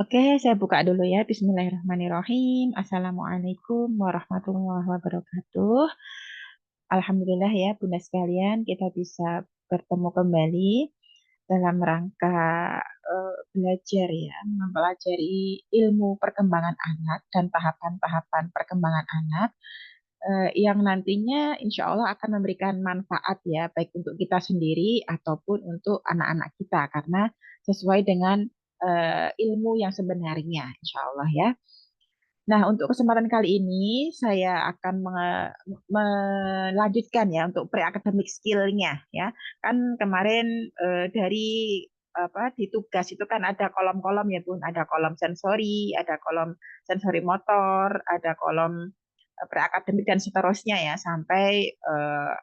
Oke, saya buka dulu ya. Bismillahirrahmanirrahim. Assalamualaikum warahmatullahi wabarakatuh. Alhamdulillah ya, Bunda sekalian, kita bisa bertemu kembali dalam rangka belajar ya, mempelajari ilmu perkembangan anak dan tahapan-tahapan perkembangan anak yang nantinya insya Allah akan memberikan manfaat ya, baik untuk kita sendiri ataupun untuk anak-anak kita, karena sesuai dengan ilmu yang sebenarnya, insya Allah ya. Nah, untuk kesempatan kali ini saya akan melanjutkan ya untuk pre-academic skill-nya ya. Kan kemarin dari apa di tugas itu kan ada kolom-kolom ya Bun, ada kolom sensori, ada kolom sensori motor, ada kolom pre-akademik dan seterusnya ya sampai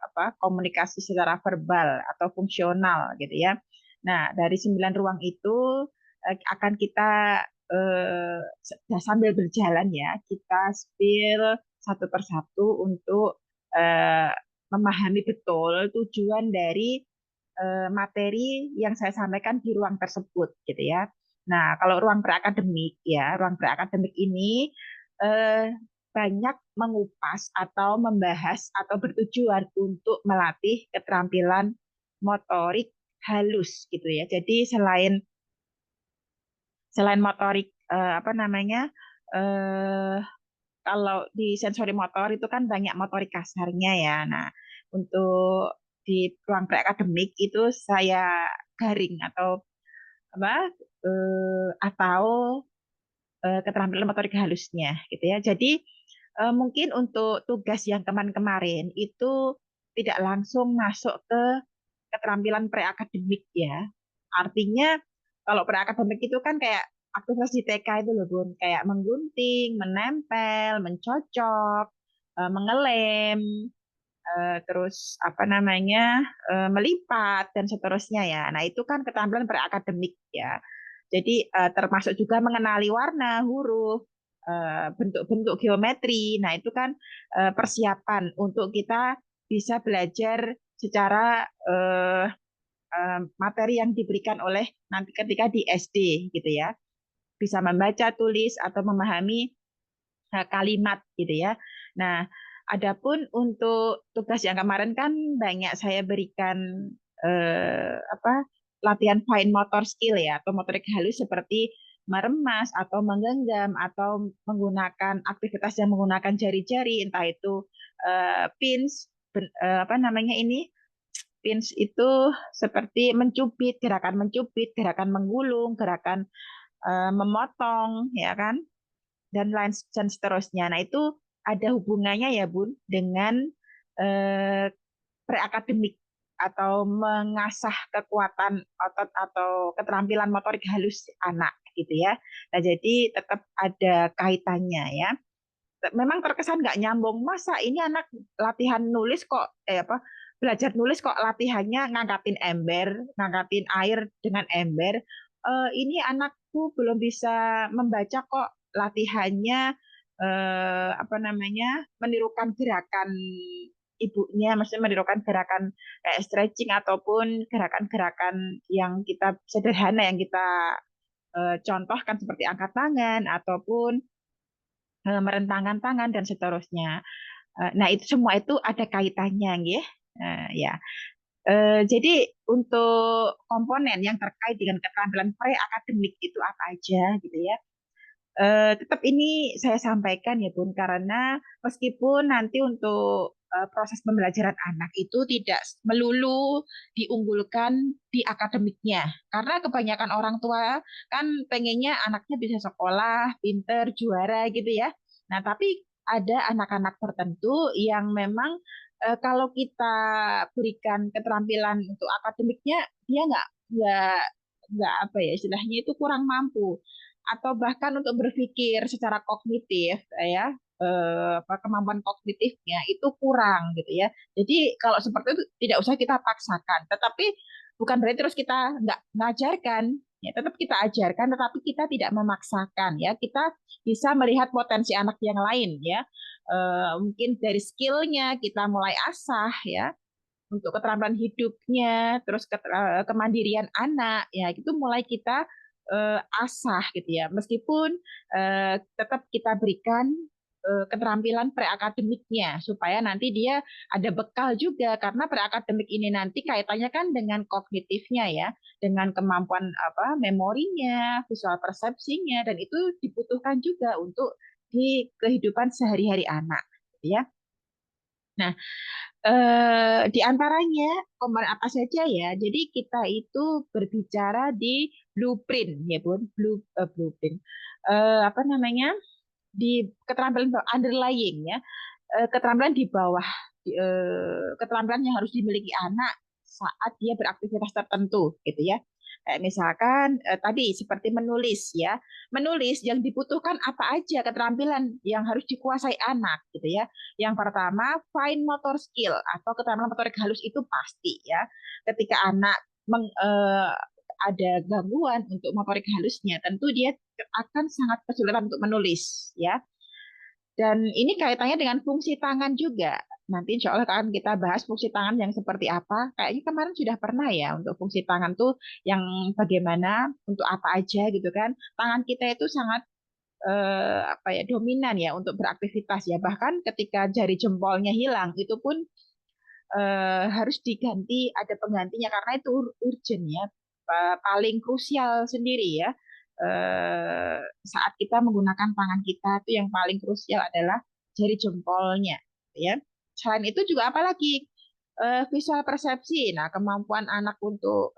apa komunikasi secara verbal atau fungsional gitu ya. Nah, dari 9 ruang itu akan kita eh, sambil berjalan ya, kita spill satu persatu untuk eh, memahami betul tujuan dari materi yang saya sampaikan di ruang tersebut gitu ya. Nah, kalau ruang preakademik ya, ruang preakademik ini eh, banyak mengupas atau membahas atau bertujuan untuk melatih keterampilan motorik halus gitu ya. Jadi selain motorik apa namanya eh, kalau di sensori motor itu kan banyak motorik kasarnya ya. Nah, untuk di ruang preakademik itu saya garing apa atau keterampilan motorik halusnya gitu ya. Jadi mungkin untuk tugas yang kemarin-kemarin itu tidak langsung masuk ke keterampilan preakademik ya. Artinya kalau preakademik itu kan kayak aktivitas di TK itu loh Bun, kayak menggunting, menempel, mencocok, mengelem, terus apa namanya melipat dan seterusnya ya. Nah itu kan keterampilan preakademik ya. Jadi termasuk juga mengenali warna, huruf, bentuk-bentuk geometri. Nah itu kan persiapan untuk kita bisa belajar secara materi yang diberikan oleh nanti ketika di SD gitu ya. Bisa membaca, tulis atau memahami kalimat gitu ya. Nah, adapun untuk tugas yang kemarin kan banyak saya berikan apa latihan fine motor skill ya atau motorik halus seperti meremas atau menggenggam atau menggunakan aktivitas yang menggunakan jari-jari entah itu pins apa namanya ini pins itu seperti mencubit, gerakan menggulung, gerakan memotong ya kan dan lain dan seterusnya. Nah, itu ada hubungannya ya, Bun, dengan eh, preakademik atau mengasah kekuatan otot atau keterampilan motorik halus anak gitu ya. Nah, jadi tetap ada kaitannya ya. Memang terkesan nggak nyambung. Masa ini anak latihan nulis kok apa belajar nulis kok latihannya ngangkatin ember, ngangkatin air dengan ember. Ini anakku belum bisa membaca kok latihannya apa namanya menirukan gerakan ibunya, maksudnya menirukan gerakan kayak stretching ataupun gerakan-gerakan yang kita sederhana yang kita contohkan seperti angkat tangan ataupun merentangkan tangan dan seterusnya. Nah, itu semua itu ada kaitannya, nggih. Ya. Jadi untuk komponen yang terkait dengan keterampilan pre-akademik itu apa aja gitu ya. Tetap ini saya sampaikan ya Bun, karena meskipun nanti untuk proses pembelajaran anak itu tidak melulu diunggulkan di akademiknya, karena kebanyakan orang tua kan pengennya anaknya bisa sekolah, pinter, juara gitu ya. Nah, tapi ada anak-anak tertentu yang memang kalau kita berikan keterampilan untuk akademiknya, dia nggak apa ya istilahnya itu kurang mampu atau bahkan untuk berpikir secara kognitif ya apa kemampuan kognitifnya itu kurang gitu ya. Jadi kalau seperti itu tidak usah kita paksakan, tetapi bukan berarti terus kita nggak mengajarkan ya, tetap kita ajarkan tetapi kita tidak memaksakan ya. Kita bisa melihat potensi anak yang lain ya. Mungkin dari skillnya kita mulai asah ya untuk keterampilan hidupnya, terus kemandirian anak ya itu mulai kita asah gitu ya. Meskipun tetap kita berikan keterampilan preakademiknya supaya nanti dia ada bekal juga karena preakademik ini nanti kaitannya kan dengan kognitifnya ya, dengan kemampuan apa memorinya, visual persepsinya dan itu dibutuhkan juga untuk di kehidupan sehari-hari anak, gitu ya. Nah, di antaranya komponen apa saja ya? Jadi kita itu berbicara di blueprint ya Bun, blueprint. Apa namanya? Di keterampilan underlying ya, keterampilan di bawah keterampilan yang harus dimiliki anak saat dia beraktivitas tertentu gitu ya. Kayak misalkan tadi seperti menulis ya. Menulis yang dibutuhkan apa aja keterampilan yang harus dikuasai anak gitu ya. Yang pertama fine motor skill atau keterampilan motorik halus itu pasti ya. Ketika anak ada gangguan untuk motorik halusnya, tentu dia akan sangat kesulitan untuk menulis ya. Dan ini kaitannya dengan fungsi tangan juga. Nanti insya Allah akan kita bahas fungsi tangan yang seperti apa. Kayaknya kemarin sudah pernah ya untuk fungsi tangan tuh yang bagaimana, untuk apa aja gitu kan. Tangan kita itu sangat apa ya dominan ya untuk beraktivitas ya. Bahkan ketika jari jempolnya hilang itu pun harus diganti, ada penggantinya karena itu urgent ya, paling krusial sendiri ya. Saat kita menggunakan tangan kita itu yang paling krusial adalah jari jempolnya, ya. Selain itu juga apalagi visual persepsi. Nah, kemampuan anak untuk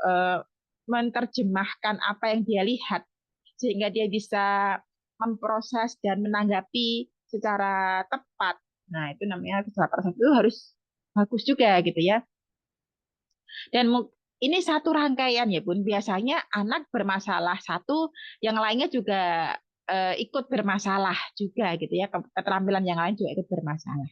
menerjemahkan apa yang dia lihat sehingga dia bisa memproses dan menanggapi secara tepat. Nah, itu namanya visual persepsi itu harus bagus juga gitu ya. Dan ini satu rangkaian ya Bun. Biasanya anak bermasalah satu, yang lainnya juga ikut bermasalah juga gitu ya. Keterampilan yang lain juga ikut bermasalah.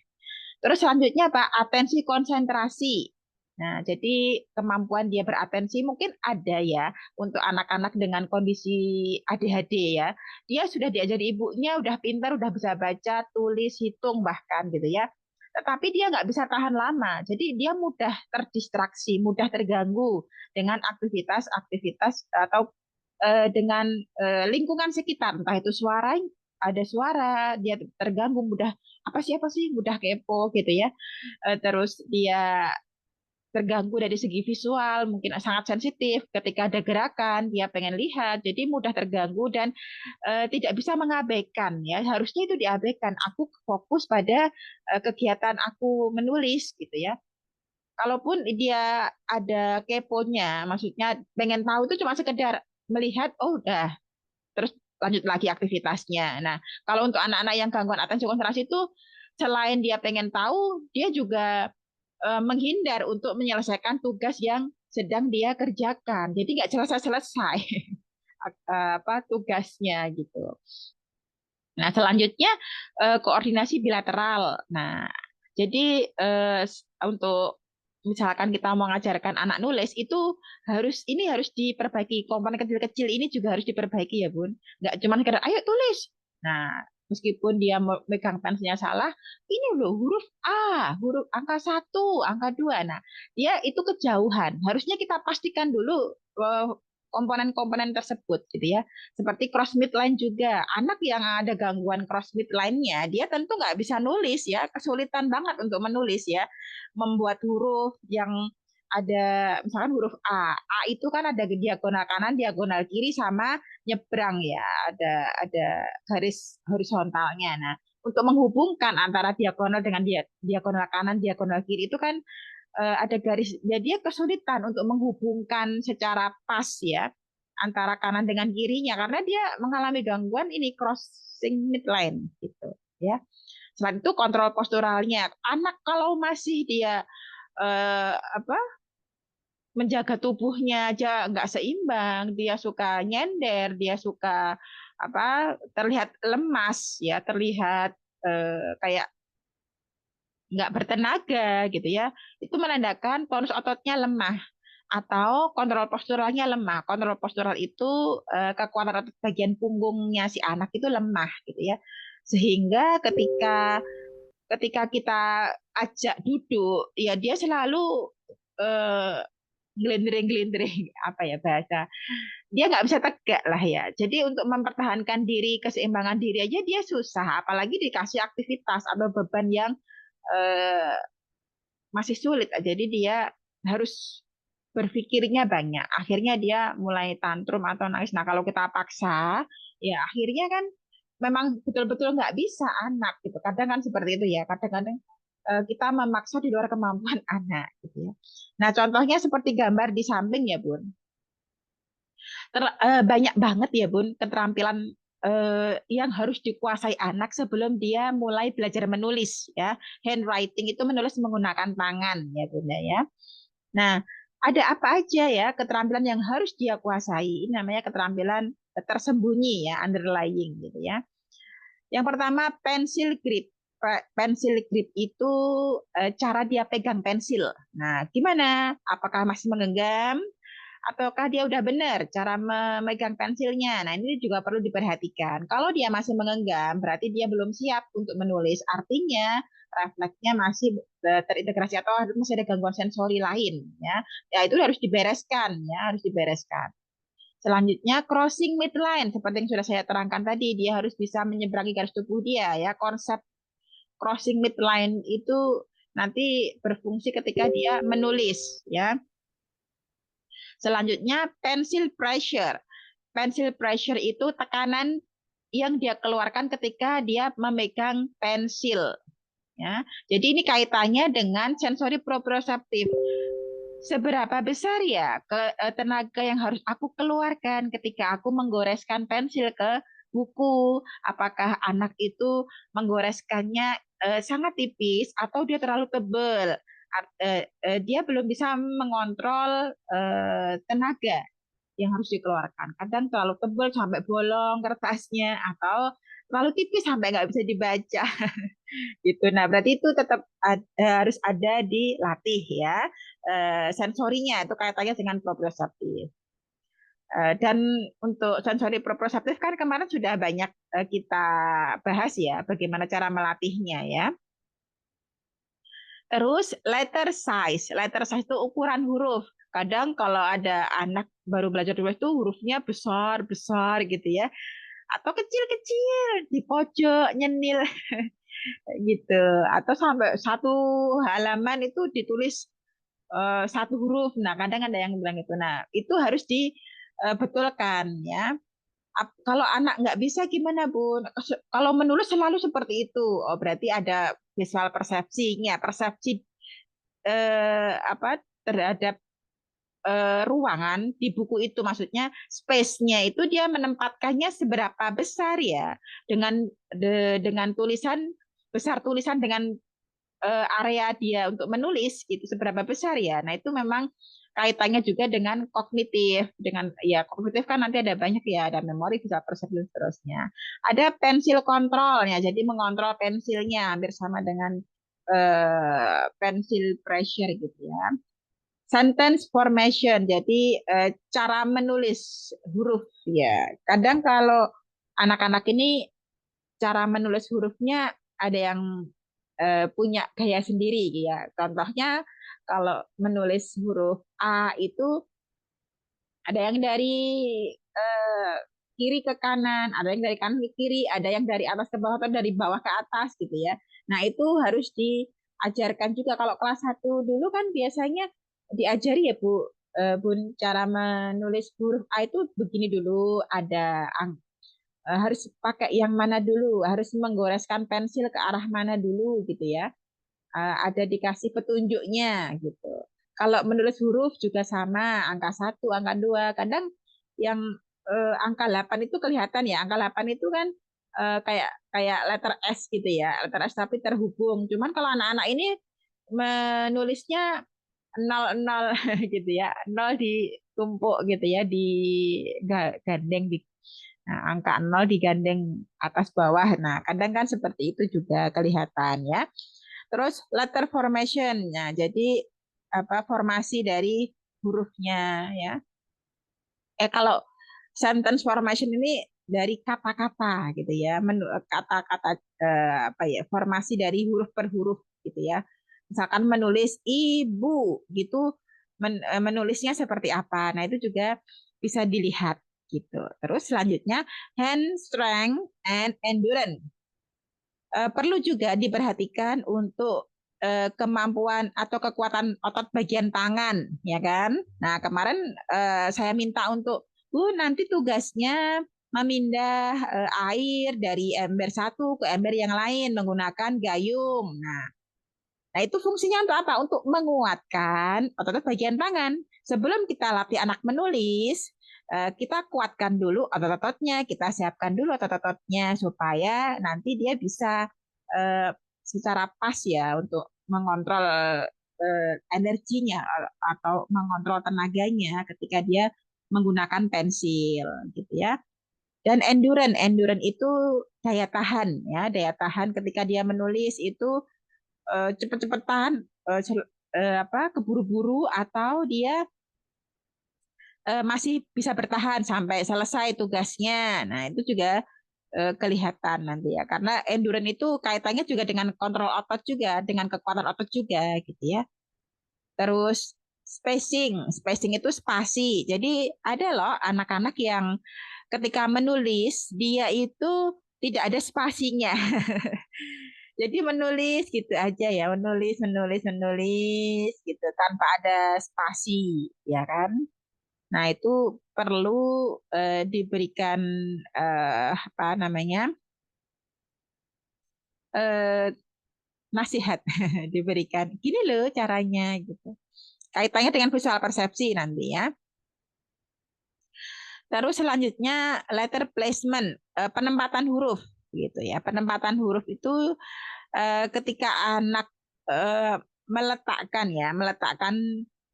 Terus selanjutnya Pak, atensi konsentrasi. Nah, jadi kemampuan dia beratensi mungkin ada ya untuk anak-anak dengan kondisi ADHD ya. Dia sudah diajari ibunya, udah pintar, udah bisa baca, tulis, hitung bahkan gitu ya. Tetapi dia nggak bisa tahan lama. Jadi dia mudah terdistraksi, mudah terganggu dengan aktivitas-aktivitas atau dengan lingkungan sekitar, entah itu suara, ada suara, dia terganggu mudah apa sih mudah kepo gitu ya. Terus dia terganggu dari segi visual, mungkin sangat sensitif ketika ada gerakan, dia pengen lihat, jadi mudah terganggu dan tidak bisa mengabaikan ya. Harusnya itu diabaikan. Aku fokus pada kegiatan aku menulis gitu ya. Kalaupun dia ada keponya, maksudnya pengen tahu itu cuma sekedar melihat, oh udah, terus lanjut lagi aktivitasnya. Nah, kalau untuk anak-anak yang gangguan atensi konsentrasi itu selain dia pengen tahu, dia juga menghindar untuk menyelesaikan tugas yang sedang dia kerjakan. Jadi nggak selesai-selesai apa tugasnya gitu. Nah, selanjutnya koordinasi bilateral. Nah, jadi untuk misalkan kita mau mengajarkan anak nulis itu harus diperbaiki, komponen kecil-kecil ini juga harus diperbaiki ya Bun. Nggak cuma sekedar ayo tulis. Nah, meskipun dia megang pensilnya salah, ini loh huruf A, huruf angka 1, angka 2. Nah, dia itu kejauhan. Harusnya kita pastikan dulu komponen-komponen tersebut gitu ya. Seperti cross midline juga. Anak yang ada gangguan cross midline-nya, dia tentu nggak bisa nulis ya, kesulitan banget untuk menulis ya. Membuat huruf yang ada misalkan huruf A. A itu kan ada diagonal kanan, diagonal kiri sama nyebrang ya. Ada garis horizontalnya. Nah, untuk menghubungkan antara diagonal dengan diagonal kanan, diagonal kiri itu kan ada garis, ya dia kesulitan untuk menghubungkan secara pas ya antara kanan dengan kirinya karena dia mengalami gangguan ini crossing midline gitu ya. Selain itu kontrol posturalnya, anak kalau masih dia apa menjaga tubuhnya aja nggak seimbang, dia suka nyender, dia suka apa terlihat lemas ya, terlihat kayak nggak bertenaga gitu ya, itu menandakan tonus ototnya lemah atau kontrol posturalnya lemah. Kontrol postural itu kekuatan otot bagian punggungnya si anak itu lemah gitu ya. Sehingga ketika ketika kita ajak duduk, ya dia selalu eh, gelindring-gelindring apa ya bahasa. dia nggak bisa tegak lah ya. Jadi untuk mempertahankan diri, keseimbangan diri aja dia susah, apalagi dikasih aktivitas atau beban yang eh, masih sulit. Jadi dia harus berpikirnya banyak. Akhirnya dia mulai tantrum atau nangis. Nah kalau kita paksa, ya akhirnya kan memang betul-betul nggak bisa anak gitu. Kadang kan seperti itu ya. Kadang-kadang kita memaksa di luar kemampuan anak gitu ya. Nah contohnya seperti gambar di samping ya Bun. Banyak banget ya Bun keterampilan yang harus dikuasai anak sebelum dia mulai belajar menulis ya. Handwriting itu menulis menggunakan tangan ya Bunda ya. Nah, ada apa aja ya keterampilan yang harus dia kuasai? Ini namanya keterampilan tersembunyi ya, underlying gitu ya. Yang pertama pensil grip. Pensil grip itu cara dia pegang pensil. Nah, gimana? Apakah masih menggenggam ataukah dia udah benar cara memegang pensilnya? Nah, ini juga perlu diperhatikan. Kalau dia masih menggenggam, berarti dia belum siap untuk menulis. Artinya refleksnya masih terintegrasi atau masih ada gangguan sensori lain ya. Ya itu harus dibereskan ya, harus dibereskan. Selanjutnya crossing midline seperti yang sudah saya terangkan tadi, dia harus bisa menyeberangi garis tubuh dia ya. Konsep crossing midline itu nanti berfungsi ketika dia menulis ya. Selanjutnya pencil pressure. Pencil pressure itu tekanan yang dia keluarkan ketika dia memegang pensil. Ya, jadi ini kaitannya dengan sensori proprioseptif. Seberapa besar ya tenaga yang harus aku keluarkan ketika aku menggoreskan pensil ke buku? Apakah anak itu menggoreskannya sangat tipis atau dia terlalu tebal? Dia belum bisa mengontrol tenaga yang harus dikeluarkan. Kadang terlalu tebal sampai bolong kertasnya atau terlalu tipis sampai nggak bisa dibaca gitu. Nah, berarti itu tetap harus ada dilatih ya. Sensorinya itu kaitannya dengan proprioseptif. Dan untuk sensori proprioseptif kan kemarin sudah banyak kita bahas ya, bagaimana cara melatihnya ya. Terus letter size itu ukuran huruf. Kadang kalau ada anak baru belajar tulis itu hurufnya besar-besar gitu ya. Atau kecil-kecil di pojok nyenil gitu. Atau sampai satu halaman itu ditulis satu huruf. Nah, kadang ada yang bilang itu. Nah, itu harus dibetulkan ya. Kalau anak nggak bisa gimana, Bun? Kalau menulis selalu seperti itu. Oh, berarti ada visual persepsinya, persepsi apa terhadap ruangan di buku itu, maksudnya space-nya itu dia menempatkannya seberapa besar ya dengan tulisan besar tulisan dengan area dia untuk menulis itu seberapa besar ya. Nah, itu memang kaitannya juga dengan kognitif. Dengan ya kognitif kan nanti ada banyak ya, ada memori, bisa persepsi dan seterusnya. Ada pensil kontrolnya, jadi mengontrol pensilnya hampir sama dengan pensil pressure gitu ya. Sentence formation, jadi cara menulis huruf ya. Kadang kalau anak-anak ini cara menulis hurufnya ada yang punya gaya sendiri ya. Contohnya kalau menulis huruf A itu ada yang dari eh, kiri ke kanan, ada yang dari kanan ke kiri, ada yang dari atas ke bawah atau dari bawah ke atas gitu ya. Nah, itu harus diajarkan juga. Kalau kelas satu dulu kan biasanya diajari ya Bu, Bun, cara menulis huruf A itu begini dulu, ada harus pakai yang mana dulu, harus menggoreskan pensil ke arah mana dulu gitu ya. Ada dikasih petunjuknya gitu. Kalau menulis huruf juga sama, angka 1, angka 2. Kadang yang angka 8 itu kelihatan ya, angka 8 itu kan kayak kayak letter S gitu ya, letter S tapi terhubung. Cuman kalau anak-anak ini menulisnya 00 gitu ya, 0 ditumpuk gitu ya, digandeng di angka 0 digandeng atas bawah. Nah, kadang kan seperti itu juga kelihatan ya. Terus letter formation, nah jadi apa formasi dari hurufnya ya. Kalau sentence formation ini dari kata-kata gitu ya, kata-kata apa ya formasi dari huruf per huruf gitu ya. Misalkan menulis ibu gitu, menulisnya seperti apa. Nah itu juga bisa dilihat gitu. Terus selanjutnya hand strength and endurance. Perlu juga diperhatikan untuk kemampuan atau kekuatan otot bagian tangan, ya kan? Nah, kemarin saya minta untuk Bu nanti tugasnya memindah air dari ember satu ke ember yang lain menggunakan gayung. Nah, itu fungsinya untuk apa? Untuk menguatkan otot bagian tangan. Sebelum kita latih anak menulis, kita kuatkan dulu otot-ototnya, kita siapkan dulu otot-ototnya supaya nanti dia bisa eh, secara pas ya untuk mengontrol energinya atau mengontrol tenaganya ketika dia menggunakan pensil gitu ya. Dan endurance, endurance itu daya tahan ya, daya tahan ketika dia menulis itu cepet-cepetan apa keburu-buru atau dia masih bisa bertahan sampai selesai tugasnya. Nah, itu juga kelihatan nanti ya. Karena endurance itu kaitannya juga dengan kontrol otot juga, dengan kekuatan otot juga gitu ya. Terus spacing, spacing itu spasi. Jadi ada loh anak-anak yang ketika menulis dia itu tidak ada spasinya. Jadi menulis gitu aja ya, menulis, menulis, menulis gitu tanpa ada spasi, ya kan? Nah, itu perlu diberikan apa namanya? eh, nasihat, diberikan. Gini loh caranya gitu. Kaitannya dengan visual persepsi nanti ya. Terus selanjutnya letter placement, penempatan huruf gitu ya. Penempatan huruf itu ketika anak eh, meletakkan ya, meletakkan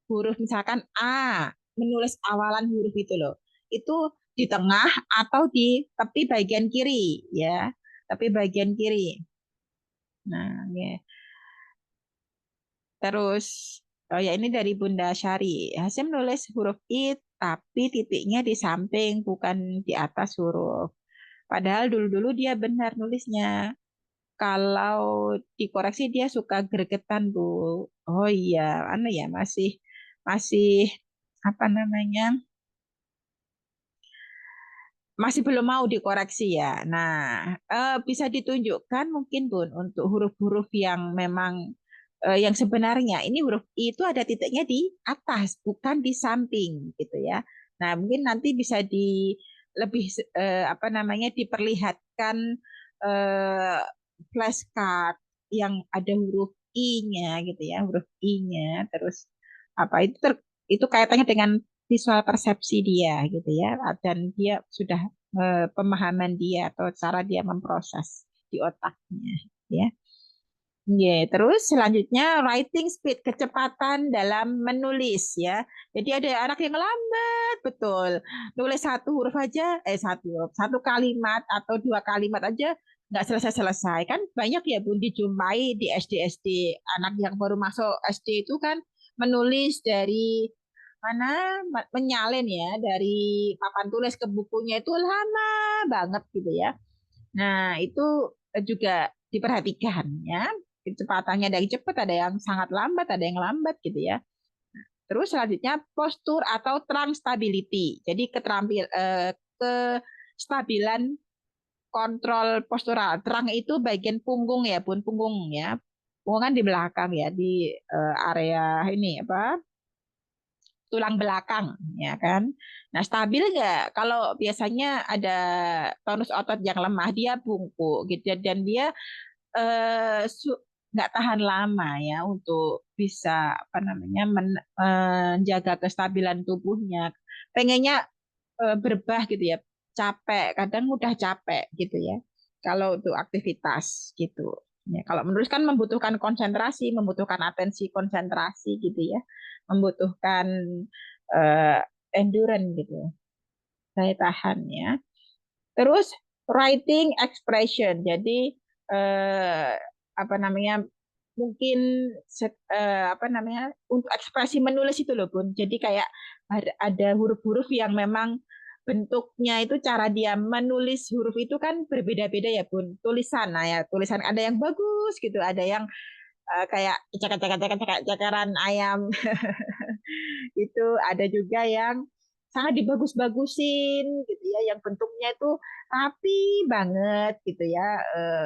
huruf misalkan A, menulis awalan huruf itu loh. Itu di tengah atau di tepi bagian kiri ya, tepi bagian kiri. Nah, ya. Terus oh ya ini dari Bunda Syari. Hasim nulis huruf I tapi titiknya di samping bukan di atas huruf. Padahal dulu-dulu dia benar nulisnya. Kalau dikoreksi dia suka gregetan Bu. Oh iya, anu ya masih masih apa namanya? Masih belum mau dikoreksi ya. Nah, bisa ditunjukkan mungkin Bun untuk huruf-huruf yang memang yang sebenarnya ini huruf I itu ada titiknya di atas, bukan di samping gitu ya. Nah, mungkin nanti bisa di lebih apa namanya diperlihatkan eh, flashcard yang ada huruf I-nya gitu ya, huruf I-nya terus apa itu itu kaitannya dengan visual persepsi dia gitu ya dan dia sudah pemahaman dia atau cara dia memproses di otaknya ya. Ya, terus selanjutnya writing speed, kecepatan dalam menulis ya. Jadi ada anak yang lambat betul. Nulis satu huruf aja, satu huruf, satu kalimat atau dua kalimat aja nggak selesai-selesai. Kan banyak ya Bun dijumpai di SD-SD anak yang baru masuk SD itu kan menulis dari mana menyalin ya dari papan tulis ke bukunya itu lama banget gitu ya. Nah, itu juga diperhatikan ya. Kecepatannya ada yang cepat, ada yang sangat lambat, ada yang lambat gitu ya. Terus selanjutnya postur atau trunk stability. Jadi kestabilan kontrol postural. Trunk itu bagian punggung ya, Bun, punggung ya. Punggung kan di belakang ya, di area ini apa? Tulang belakang, ya kan? Nah, stabil nggak? Kalau biasanya ada tonus otot yang lemah, dia bungkuk gitu dan dia nggak tahan lama ya untuk bisa apa namanya menjaga kestabilan tubuhnya. Pengennya berbah gitu ya, capek, kadang mudah capek gitu ya. Kalau untuk aktivitas gitu. Ya, kalau menulis kan membutuhkan konsentrasi, membutuhkan atensi konsentrasi gitu ya, membutuhkan eh, endurance gitu, daya tahan ya. Terus writing expression. Jadi eh, apa namanya? Mungkin apa namanya? Untuk ekspresi menulis itu loh, Bun. Jadi kayak ada huruf-huruf yang memang bentuknya itu cara dia menulis huruf itu kan berbeda-beda ya, Bun. Tulisan, nah ya, tulisan ada yang bagus gitu, ada yang kayak cakar-cakar-cakar-cakaran ayam. Itu ada juga yang sangat dibagus-bagusin gitu ya, yang bentuknya itu rapi banget gitu ya.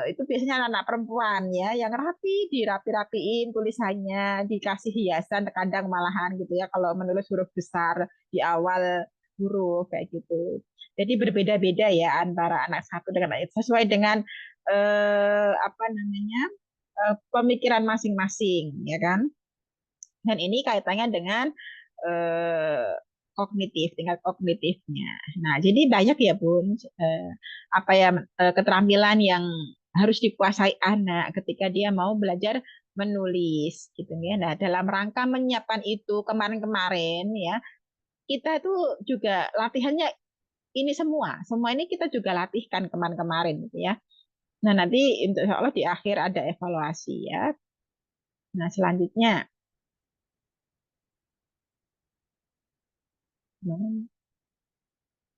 Itu biasanya anak-anak perempuan ya, yang rapi, dirapi-rapiin tulisannya, dikasih hiasan, kadang malahan gitu ya, kalau menulis huruf besar di awal huruf kayak gitu. Jadi berbeda-beda ya antara anak satu dengan anak sesuai dengan apa namanya pemikiran masing-masing ya kan. Dan ini kaitannya dengan eh, kognitif, tingkat kognitifnya. Nah, jadi banyak ya Bun, apa ya keterampilan yang harus dikuasai anak ketika dia mau belajar menulis gitu ya. Nah, dalam rangka menyiapkan itu kemarin-kemarin ya, kita itu juga latihannya ini semua. Semua ini kita juga latihkan kemarin-kemarin gitu ya. Nah, nanti insya Allah di akhir ada evaluasi ya. Nah, selanjutnya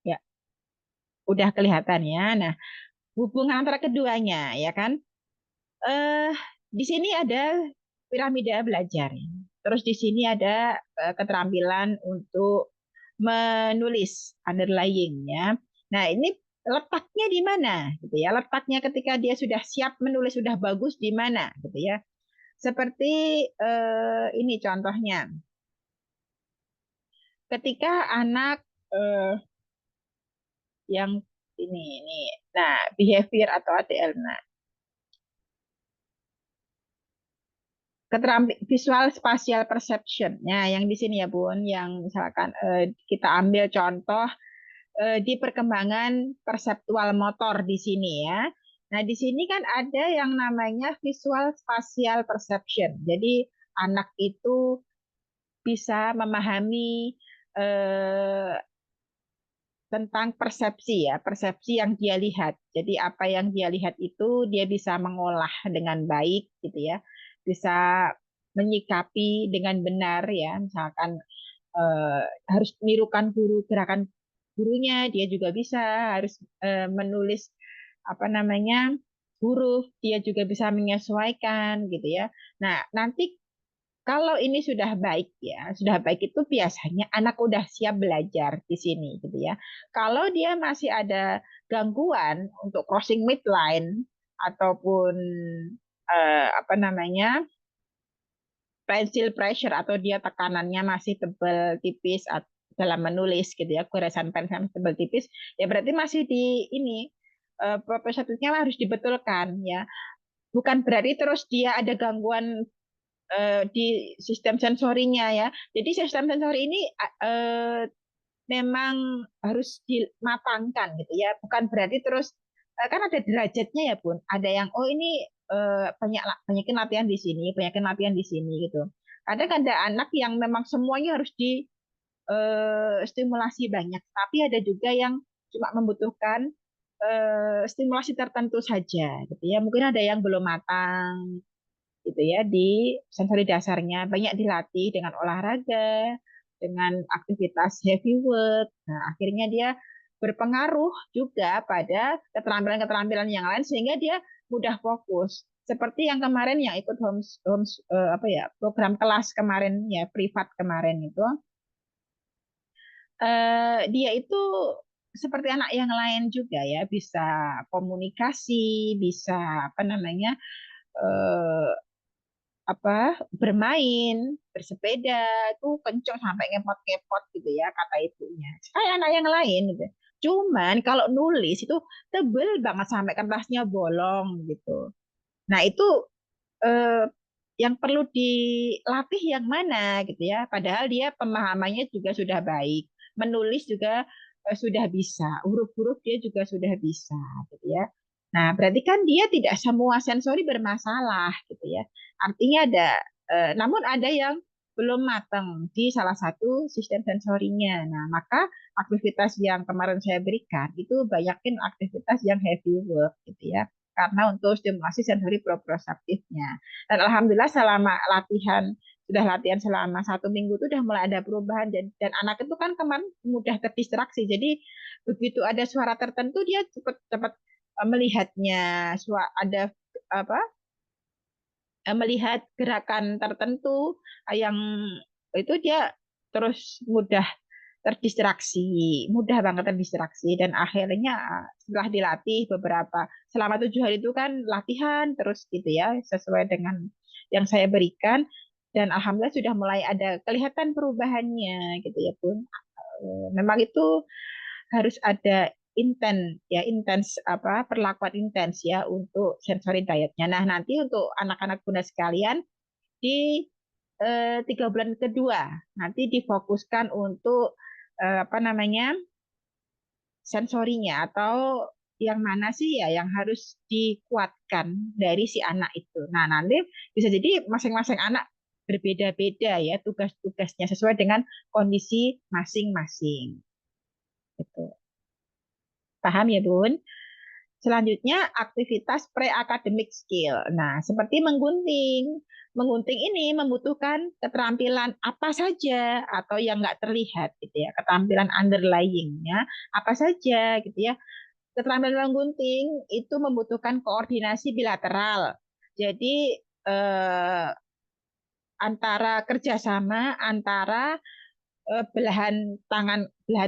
ya udah kelihatan ya. Nah, hubungan antara keduanya ya kan. Eh di sini ada piramida belajar. Terus di sini ada keterampilan untuk menulis underlying ya. Nah, ini letaknya di mana gitu ya. Letaknya ketika dia sudah siap menulis sudah bagus di mana gitu ya. Seperti ini contohnya. Ketika anak eh, yang ini. Nah, behavior atau ATL. Nah, visual spatial perception. Nah, yang di sini ya Bun, yang misalkan kita ambil contoh di perkembangan perseptual motor di sini ya. Nah, di sini kan ada yang namanya visual spatial perception. Jadi anak itu bisa memahami eh, tentang persepsi ya, persepsi yang dia lihat. Jadi apa yang dia lihat itu dia bisa mengolah dengan baik gitu ya. Bisa menyikapi dengan benar ya. Misalkan eh, harus menirukan guru gerakan gurunya, dia juga bisa harus menulis apa namanya huruf, dia juga bisa menyesuaikan gitu ya. Nah, nanti kalau ini sudah baik ya, sudah baik itu biasanya anak udah siap belajar di sini gitu ya. Kalau dia masih ada gangguan untuk crossing midline ataupun apa namanya pencil pressure atau dia tekanannya masih tebal tipis dalam menulis gitu ya, goresan pensil tebal tipis, ya berarti masih di ini proprioceptifnya harus dibetulkan ya. Bukan berarti terus dia ada gangguan di sistem sensorinya ya. Jadi sistem sensori ini memang harus dimatangkan gitu ya. Bukan berarti terus kan ada derajatnya ya Bun. Ada yang oh ini banyakin latihan di sini, banyakin latihan di sini gitu. Kadang ada anak yang memang semuanya harus di stimulasi banyak, tapi ada juga yang cuma membutuhkan stimulasi tertentu saja gitu ya. Mungkin ada yang belum matang gitu ya di sensori dasarnya, banyak dilatih dengan olahraga, dengan aktivitas heavy work. Nah, akhirnya dia berpengaruh juga pada keterampilan-keterampilan yang lain sehingga dia mudah fokus. Seperti yang kemarin yang ikut apa ya program kelas kemarin ya privat kemarin itu, dia itu seperti anak yang lain juga ya bisa komunikasi, bisa apa namanya eh, apa bermain, bersepeda itu kenceng sampai ngepot-ngepot gitu ya kata ibunya. Kayak anak yang lain gitu. Cuman kalau nulis itu tebel banget sampai kertasnya bolong gitu. Nah, itu eh, yang perlu dilatih yang mana gitu ya. Padahal dia pemahamannya juga sudah baik. Menulis juga sudah bisa. Huruf-huruf dia juga sudah bisa gitu ya. Nah, berarti kan dia tidak semua sensori bermasalah gitu ya. Artinya ada, namun ada yang belum matang di salah satu sistem sensorinya. Nah, maka aktivitas yang kemarin saya berikan itu banyakin aktivitas yang heavy work gitu ya. Karena untuk stimulasi sensori proprioceptifnya. Dan alhamdulillah selama latihan sudah latihan selama 1 minggu itu udah mulai ada perubahan dan anak itu kan kemarin mudah terdistraksi. Jadi begitu ada suara tertentu dia cepat-cepat melihatnya. Ada apa melihat gerakan tertentu yang itu dia terus mudah terdistraksi, mudah banget terdistraksi. Dan akhirnya setelah dilatih selama 7 hari itu kan latihan terus gitu ya, sesuai dengan yang saya berikan. Dan alhamdulillah sudah mulai ada kelihatan perubahannya gitu ya Bun. Memang itu harus ada intens apa perlakuan intens ya untuk sensory dietnya. Nah nanti untuk anak-anak Bunda sekalian di 3 bulan kedua nanti difokuskan untuk apa namanya sensorinya atau yang mana sih ya yang harus dikuatkan dari si anak itu. Nah nanti bisa jadi masing-masing anak berbeda-beda ya tugas-tugasnya sesuai dengan kondisi masing-masing. Gitu. Paham ya Bun? Selanjutnya aktivitas pre-academic skill. Nah, seperti menggunting. Menggunting ini membutuhkan keterampilan apa saja atau yang nggak terlihat gitu ya. Keterampilan underlyingnya apa saja gitu ya. Keterampilan menggunting itu membutuhkan koordinasi bilateral. Jadi antara kerjasama antara belahan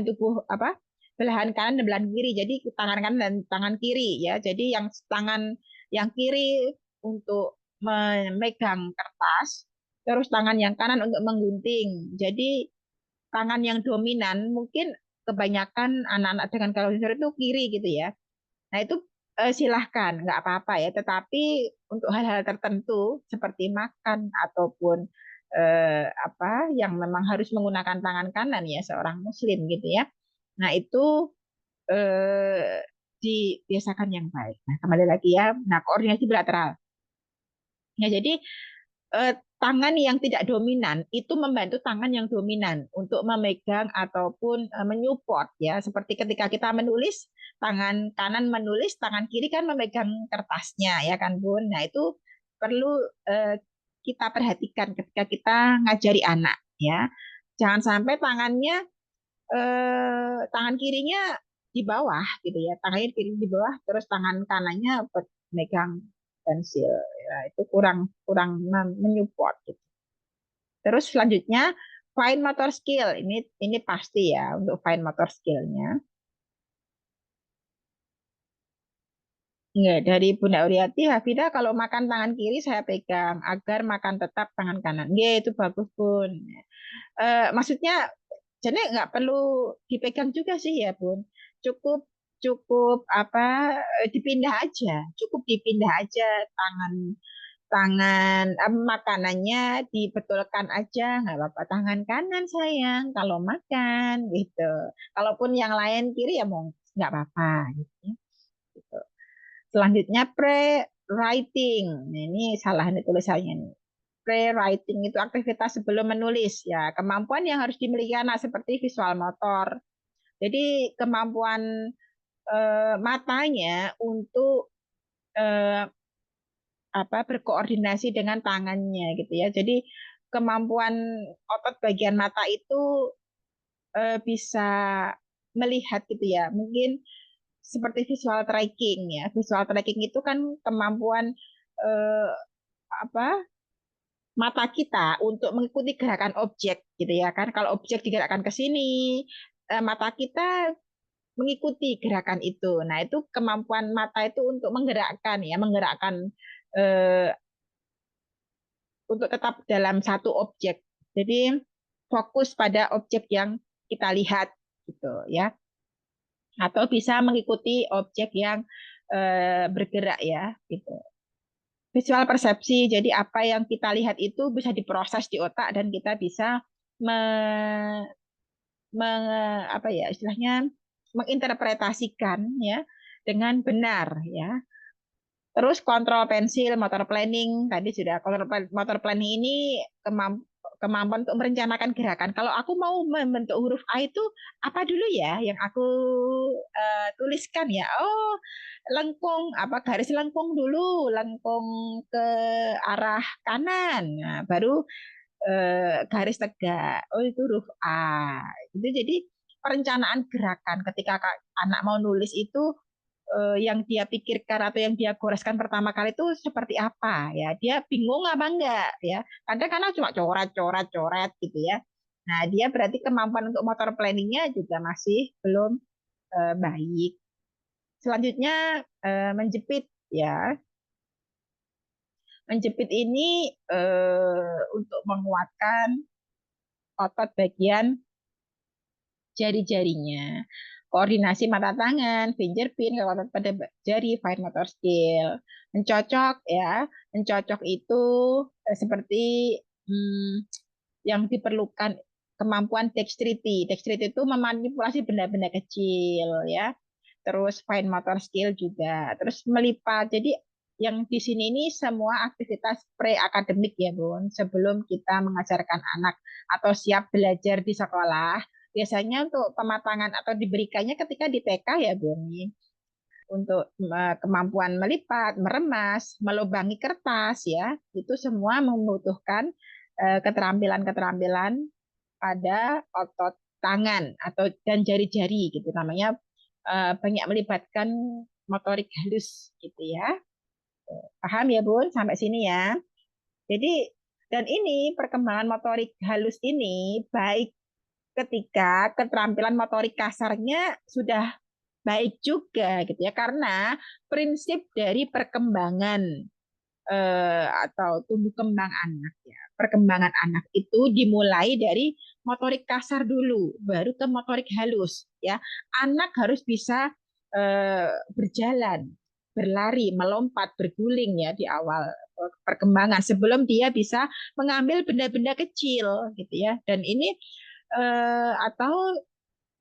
tubuh apa belahan kanan dan belahan kiri. Jadi tangan kanan dan tangan kiri ya. Jadi yang tangan yang kiri untuk memegang kertas, terus tangan yang kanan untuk menggunting. Jadi tangan yang dominan mungkin kebanyakan anak-anak dengan gangguan sensor itu kiri gitu ya. Nah itu silahkan, nggak apa-apa ya. Tetapi untuk hal-hal tertentu seperti makan ataupun apa yang memang harus menggunakan tangan kanan ya seorang Muslim gitu ya. Nah itu dibiasakan yang baik. Nah kembali lagi ya, nah koordinasi bilateral. Ya jadi tangan yang tidak dominan itu membantu tangan yang dominan untuk memegang ataupun menyupport ya seperti ketika kita menulis tangan kanan menulis tangan kiri kan memegang kertasnya ya kan Bun. Nah itu perlu kita perhatikan ketika kita ngajari anak ya, jangan sampai tangan kirinya di bawah gitu ya, tangan kiri di bawah terus tangan kanannya megang pensil ya, itu kurang kurang menyupport gitu. Terus selanjutnya fine motor skill ini pasti ya untuk fine motor skillnya. Enggak, dari Bunda Uriati, Hafidah kalau makan tangan kiri saya pegang agar makan tetap tangan kanan. Ya, itu bagus Bun. Maksudnya jadi nggak perlu dipegang juga sih ya Bun. Cukup cukup apa dipindah aja, cukup dipindah aja tangan tangan makanannya dibetulkan aja nggak apa-apa tangan kanan sayang kalau makan gitu. Kalaupun yang lain kiri ya mau nggak apa-apa gitu. Gitu. Selanjutnya pre-writing. Nah, ini salah nih tulisannya nih. Pre-writing itu aktivitas sebelum menulis ya, kemampuan yang harus dimiliki anak seperti visual motor. Jadi kemampuan matanya untuk eh, apa berkoordinasi dengan tangannya gitu ya. Jadi kemampuan otot bagian mata itu bisa melihat gitu ya. Mungkin seperti visual tracking ya. Visual tracking itu kan kemampuan eh, apa mata kita untuk mengikuti gerakan objek gitu ya kan. Kalau objek digerakkan ke sini, mata kita mengikuti gerakan itu. Nah, itu kemampuan mata itu untuk menggerakkan ya, menggerakkan eh, untuk tetap dalam satu objek. Jadi fokus pada objek yang kita lihat gitu ya. Atau bisa mengikuti objek yang bergerak ya gitu. Visual persepsi, jadi apa yang kita lihat itu bisa diproses di otak dan kita bisa me, me, apa ya istilahnya menginterpretasikan ya dengan benar ya. Terus kontrol pensil, motor planning, tadi sudah kontrol motor planning ini kemampuan untuk merencanakan gerakan. Kalau aku mau membentuk huruf A itu apa dulu ya yang aku tuliskan ya? Oh, lengkung apa garis lengkung dulu, lengkung ke arah kanan. Nah, baru garis tegak. Oh, itu huruf A. Itu jadi perencanaan gerakan ketika anak mau nulis itu yang dia pikirkan atau yang dia goreskan pertama kali itu seperti apa ya, dia bingung apa enggak ya, kadang karena cuma coret coret coret gitu ya. Nah, dia berarti kemampuan untuk motor planningnya juga masih belum baik. Selanjutnya menjepit ya. Menjepit ini untuk menguatkan otot bagian jari-jarinya. Koordinasi mata tangan, fingerprint, kekuatan pada jari, fine motor skill. Mencocok ya. Mencocok itu seperti hmm, yang diperlukan kemampuan dexterity. Dexterity itu memanipulasi benda-benda kecil ya. Terus fine motor skill juga. Terus melipat. Jadi yang di sini ini semua aktivitas pre-akademik ya, Bun. Sebelum kita mengajarkan anak atau siap belajar di sekolah, biasanya untuk pematangan atau diberikannya ketika di TK ya, Bun. Untuk kemampuan melipat, meremas, melubangi kertas ya, itu semua membutuhkan keterampilan-keterampilan pada otot tangan atau dan jari-jari gitu, namanya banyak melibatkan motorik halus gitu ya. Paham ya Bun sampai sini ya. Jadi dan ini perkembangan motorik halus ini baik ketika keterampilan motorik kasarnya sudah baik juga gitu ya, karena prinsip dari perkembangan atau tumbuh kembang anak ya. Perkembangan anak itu dimulai dari motorik kasar dulu, baru ke motorik halus ya. Anak harus bisa berjalan, berlari, melompat, berguling ya di awal perkembangan sebelum dia bisa mengambil benda-benda kecil gitu ya. Dan ini atau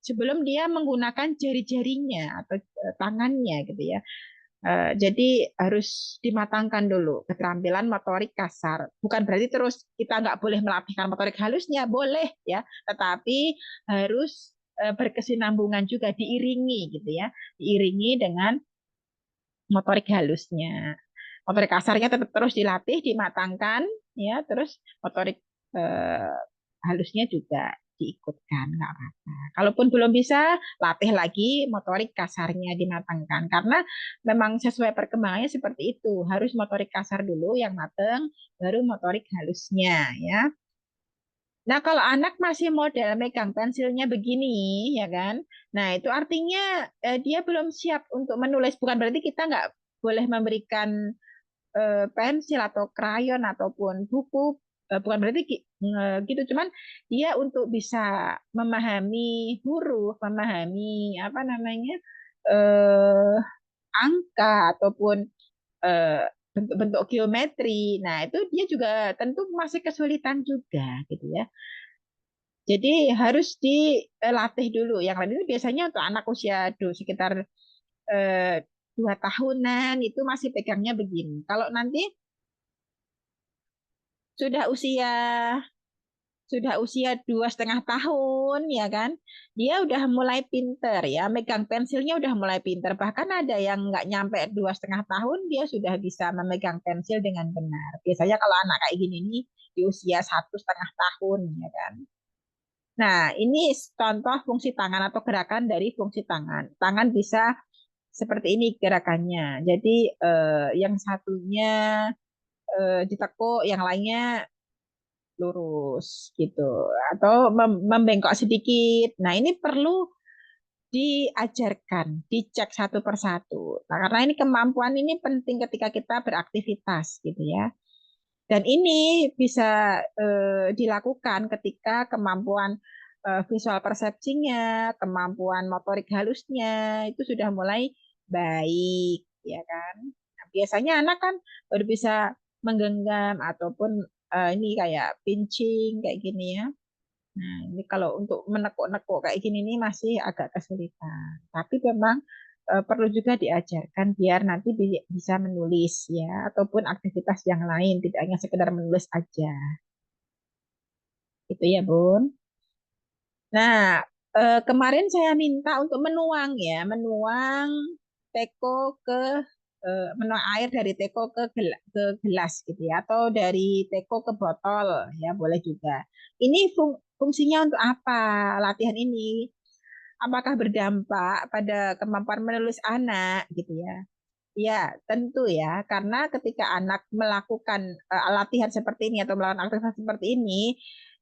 sebelum dia menggunakan jari-jarinya atau tangannya gitu ya. Jadi harus dimatangkan dulu keterampilan motorik kasar. Bukan berarti terus kita nggak boleh melatihkan motorik halusnya, boleh ya, tetapi harus berkesinambungan juga, diiringi gitu ya, diiringi dengan motorik halusnya. Motorik kasarnya tetap terus dilatih, dimatangkan, ya, terus motorik eh, halusnya juga diikutkan, nggak apa-apa. Kalaupun belum bisa, latih lagi motorik kasarnya dimatangkan. Karena memang sesuai perkembangannya seperti itu. Harus motorik kasar dulu yang mateng, baru motorik halusnya, ya. Nah, kalau anak masih model megang pensilnya begini, ya kan? Nah, itu artinya dia belum siap untuk menulis. Bukan berarti kita nggak boleh memberikan pensil atau krayon ataupun buku, bukan berarti gitu, cuman dia untuk bisa memahami huruf, memahami apa namanya eh, angka ataupun eh, bentuk-bentuk geometri. Nah, itu dia juga tentu masih kesulitan juga gitu ya. Jadi harus dilatih dulu. Yang lain itu biasanya untuk anak usia sekitar eh, 2 tahunan itu masih pegangnya begini. Kalau nanti sudah usia sudah usia 2,5 tahun ya kan, dia udah mulai pinter ya, megang pensilnya udah mulai pinter. Bahkan ada yang nggak nyampe 2,5 tahun dia sudah bisa memegang pensil dengan benar. Biasanya kalau anak kayak gini nih di usia 1,5 tahun ya kan. Nah, ini contoh fungsi tangan atau gerakan dari fungsi tangan. Tangan bisa seperti ini gerakannya. Jadi yang satunya ditekuk, yang lainnya lurus gitu, atau membengkok sedikit. Nah, ini perlu diajarkan, dicek satu persatu. Nah, karena ini kemampuan ini penting ketika kita beraktivitas gitu ya. Dan ini bisa dilakukan ketika kemampuan visual persepsinya, kemampuan motorik halusnya itu sudah mulai baik, ya kan? Nah, biasanya anak kan baru bisa menggenggam ataupun ini kayak pinching kayak gini ya. Nah, ini kalau untuk menekuk-nekuk kayak gini ini masih agak kesulitan. Tapi memang perlu juga diajarkan biar nanti bisa menulis ya, ataupun aktivitas yang lain, tidak hanya sekedar menulis aja. Itu ya, Bun. Nah, kemarin saya minta untuk menuang ya, menuang teko ke menuang air dari teko ke gelas gitu ya, atau dari teko ke botol ya, boleh juga. Ini fungsinya untuk apa latihan ini? Apakah berdampak pada kemampuan menulis anak gitu ya? Ya, tentu ya, karena ketika anak melakukan latihan seperti ini atau melakukan aktivitas seperti ini,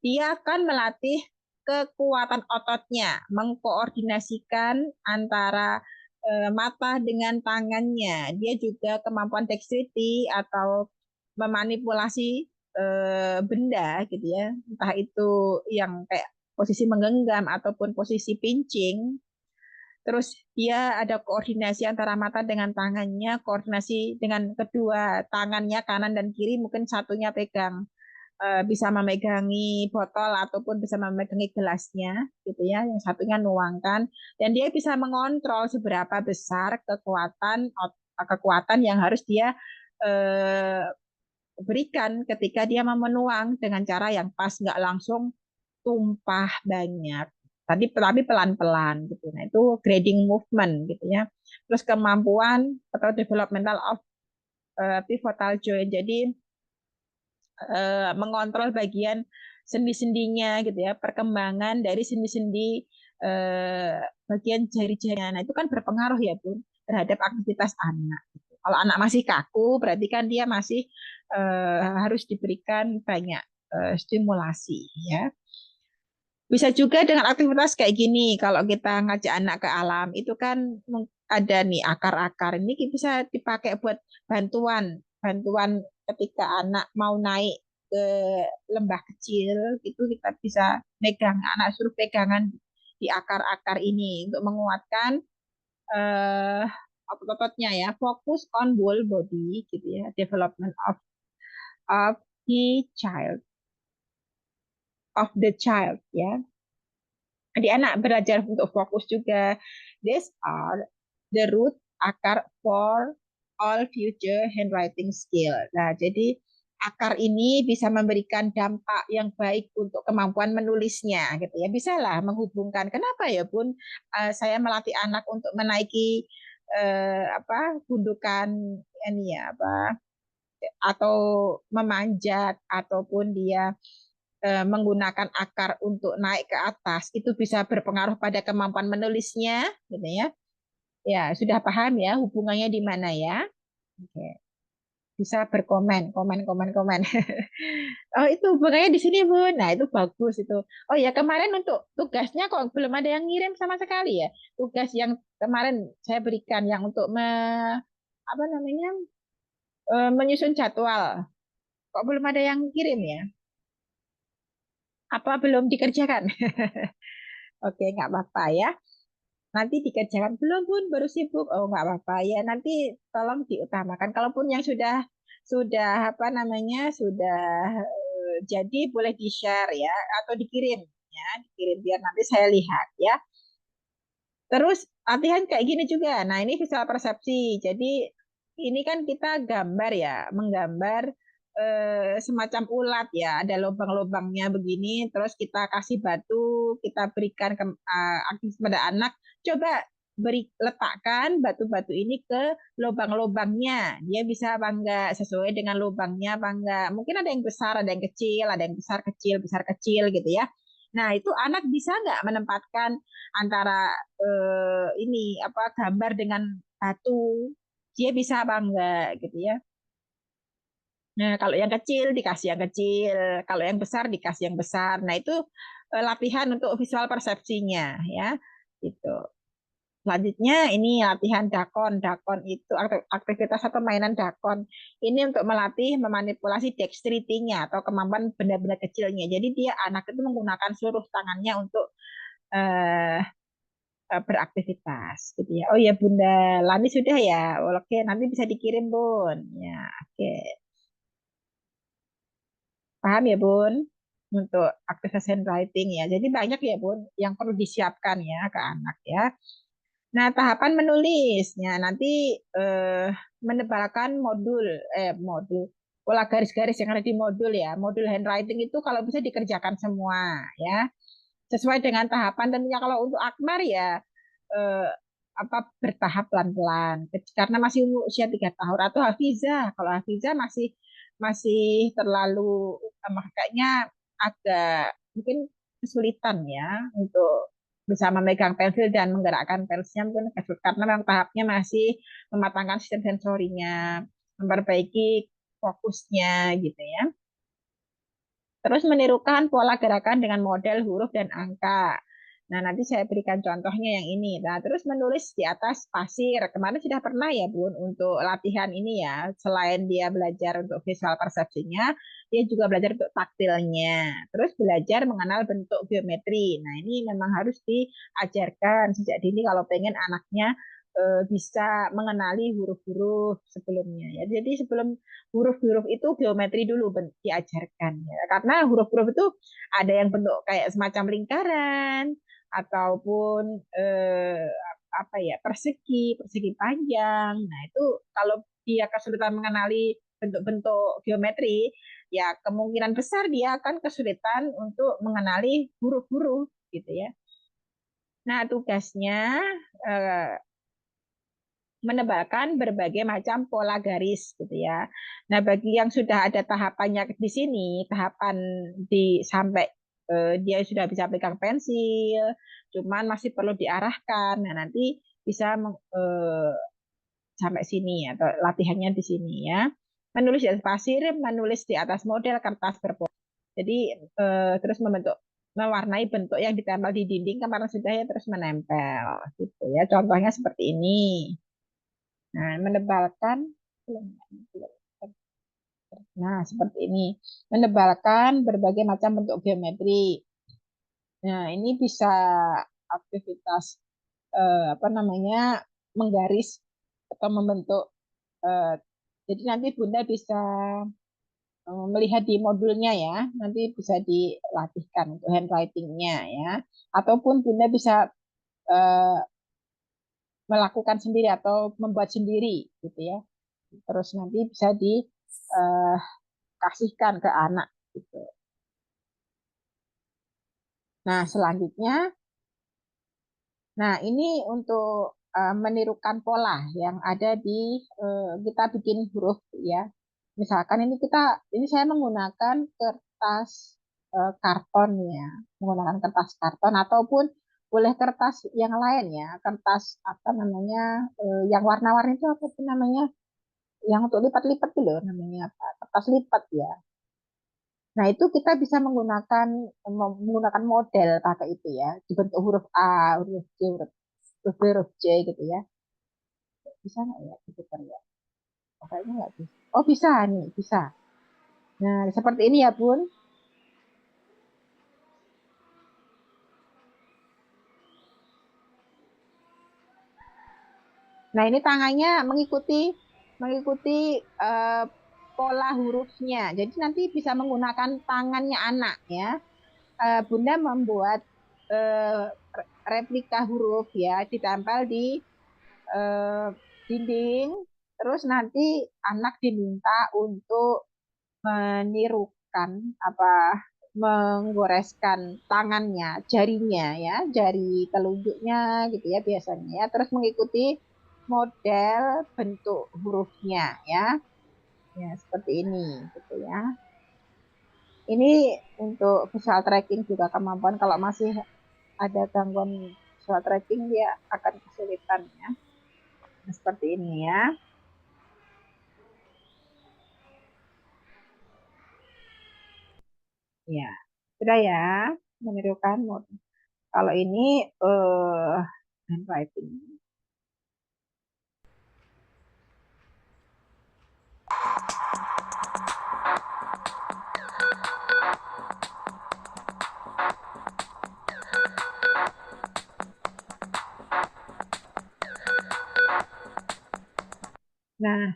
dia akan melatih kekuatan ototnya, mengkoordinasikan antara mata dengan tangannya. Dia juga kemampuan dexterity atau memanipulasi benda gitu ya, entah itu yang kayak posisi menggenggam ataupun posisi pinching. Terus dia ada koordinasi antara mata dengan tangannya, koordinasi dengan kedua tangannya kanan dan kiri, mungkin satunya pegang bisa memegangi botol ataupun bisa memegangi gelasnya gitu ya, yang satunya nuangkan, dan dia bisa mengontrol seberapa besar kekuatan yang harus dia eh, berikan ketika dia mau menuang dengan cara yang pas, nggak langsung tumpah banyak. Tapi pelan-pelan gitu. Nah, itu grading movement gitu ya. Terus kemampuan atau developmental of pivotal joint. Jadi mengontrol bagian sendi-sendinya gitu ya, perkembangan dari sendi-sendi bagian jari-jarinya. Nah, itu kan berpengaruh ya, Bun, terhadap aktivitas anak. Kalau anak masih kaku, berarti kan dia masih harus diberikan banyak stimulasi ya. Bisa juga dengan aktivitas kayak gini, kalau kita ngajak anak ke alam, itu kan ada nih akar-akar. Ini bisa dipakai buat bantuan, bantuan ketika anak mau naik ke lembah kecil, itu kita bisa megang, anak suruh pegangan di akar-akar ini untuk menguatkan eh, otot-ototnya ya. Fokus on whole body gitu ya, development of the child, of the child ya. Jadi anak belajar untuk fokus juga. These are the root akar for all future handwriting skill. Nah, jadi akar ini bisa memberikan dampak yang baik untuk kemampuan menulisnya, gitu ya. Bisa lah menghubungkan. Kenapa ya, Bun? Saya melatih anak untuk menaiki gundukan ini ya apa atau memanjat ataupun dia menggunakan akar untuk naik ke atas itu bisa berpengaruh pada kemampuan menulisnya gitu ya. Ya, sudah paham ya hubungannya di mana ya? Oke. Bisa berkomen, komen. Oh, itu hubungannya di sini, Bu. Nah, itu bagus itu. Oh ya, kemarin untuk tugasnya kok belum ada yang ngirim sama sekali ya. Tugas yang kemarin saya berikan yang untuk apa namanya? Menyusun jadwal. Kok belum ada yang kirim ya? Apa belum dikerjakan? Oke, nggak apa-apa ya. Nanti dikerjakan belum pun baru sibuk. Oh, nggak apa-apa ya. Nanti tolong diutamakan. Kalaupun yang sudah apa namanya sudah jadi boleh di-share ya atau dikirim ya, dikirim biar nanti saya lihat ya. Terus latihan kayak gini juga. Nah, ini visual persepsi. Jadi ini kan kita gambar ya, menggambar semacam ulat ya, ada lubang-lubangnya begini, terus kita kasih batu, kita berikan aktif pada anak, coba letakkan batu-batu ini ke lubang-lubangnya. Dia bisa apa enggak sesuai dengan lubangnya apa enggak. Mungkin ada yang besar, ada yang kecil, ada yang besar kecil gitu ya. Nah, itu anak bisa nggak menempatkan antara ini apa gambar dengan batu, dia bisa apa enggak gitu ya. Nah, kalau yang kecil dikasih yang kecil, kalau yang besar dikasih yang besar. Nah, itu latihan untuk visual persepsinya ya. Gitu. Selanjutnya ini latihan dakon. Dakon itu aktivitas atau mainan dakon. Ini untuk melatih memanipulasi dexterity-nya atau kemampuan benda-benda kecilnya. Jadi dia anak itu menggunakan seluruh tangannya untuk eh, beraktivitas gitu ya. Oh ya Bunda Lani sudah ya. Oke, nanti bisa dikirim Bun. Ya, oke. Paham ya Bun? Untuk aktivitas handwriting ya. Jadi banyak ya Bun yang perlu disiapkan ya ke anak ya. Nah, tahapan menulisnya nanti menebalkan modul pola garis-garis yang ada di modul ya. Modul handwriting itu kalau bisa dikerjakan semua ya. Sesuai dengan tahapan tentunya kalau untuk Akmar ya eh, apa bertahap pelan-pelan karena masih usia 3 tahun atau Hafiza kalau Hafiza masih masih terlalu kayaknya agak mungkin kesulitan ya untuk bisa memegang pensil dan menggerakkan pensnya mungkin karena memang tahapnya masih mematangkan sistem sensorinya memperbaiki fokusnya gitu ya. Terus menirukan pola gerakan dengan model huruf dan angka. Nah, nanti saya berikan contohnya yang ini. Nah, terus menulis di atas pasir. Kemarin sudah pernah ya, Bun, untuk latihan ini ya. Selain dia belajar untuk visual persepsinya, dia juga belajar untuk taktilnya. Terus belajar mengenal bentuk geometri. Nah, ini memang harus diajarkan sejak dini kalau pengen anaknya bisa mengenali huruf-huruf sebelumnya ya. Jadi sebelum huruf-huruf itu geometri dulu diajarkan ya. Karena huruf-huruf itu ada yang bentuk kayak semacam lingkaran ataupun apa ya persegi, persegi panjang. Nah, itu kalau dia kesulitan mengenali bentuk-bentuk geometri, ya kemungkinan besar dia akan kesulitan untuk mengenali huruf-huruf gitu ya. Nah, tugasnya eh, menebalkan berbagai macam pola garis gitu ya. Nah, bagi yang sudah ada tahapannya di sini, tahapan di sampai dia sudah bisa pegang pensil, cuman masih perlu diarahkan. Nah, nanti bisa sampai sini atau latihannya di sini ya. Menulis di atas pasir, menulis di atas model kertas berpori. Jadi terus membentuk mewarnai bentuk yang ditempel di dinding kemarin sudah ya terus menempel gitu ya. Contohnya seperti ini. Nah, menebalkan nah, seperti ini. Menebalkan berbagai macam bentuk geometri. Nah, ini bisa aktivitas apa namanya? Menggaris atau membentuk jadi nanti Bunda bisa melihat di modulnya ya. Nanti bisa dilatihkan untuk handwriting-nya ya. Ataupun Bunda bisa eh, melakukan sendiri atau membuat sendiri gitu ya. Terus nanti bisa dikasihkan ke anak gitu. Nah, selanjutnya, nah ini untuk menirukan pola yang ada di kita bikin huruf ya. Misalkan ini saya menggunakan kertas karton ya, menggunakan kertas karton ataupun boleh kertas yang lain ya, kertas apa namanya yang warna-warni itu apa sih namanya? Yang untuk lipat-lipat itu loh namanya apa? Kertas lipat ya. Nah, itu kita bisa menggunakan model pakai itu ya, dibentuk huruf A, huruf C, huruf C gitu ya. Bisa nggak ya? Gitu kan ya. Oh, kayaknya nggak bisa. Oh, bisa nih, bisa. Nah, seperti ini ya, Bun. Nah, ini tangannya mengikuti eh, pola hurufnya. Jadi nanti bisa menggunakan tangannya anak ya. Bunda membuat eh, replika huruf ya, ditempel di eh, dinding. Terus nanti anak diminta untuk menirukan apa menggoreskan tangannya, jarinya ya, jari telunjuknya gitu ya biasanya ya. Terus mengikuti model bentuk hurufnya ya. Ya, seperti ini gitu ya. Ini untuk visual tracking juga kemampuan kalau masih ada gangguan visual tracking dia akan kesulitan ya. Nah, seperti ini ya. Ya, sudah ya menirukan mode. Kalau ini handwriting. Nah,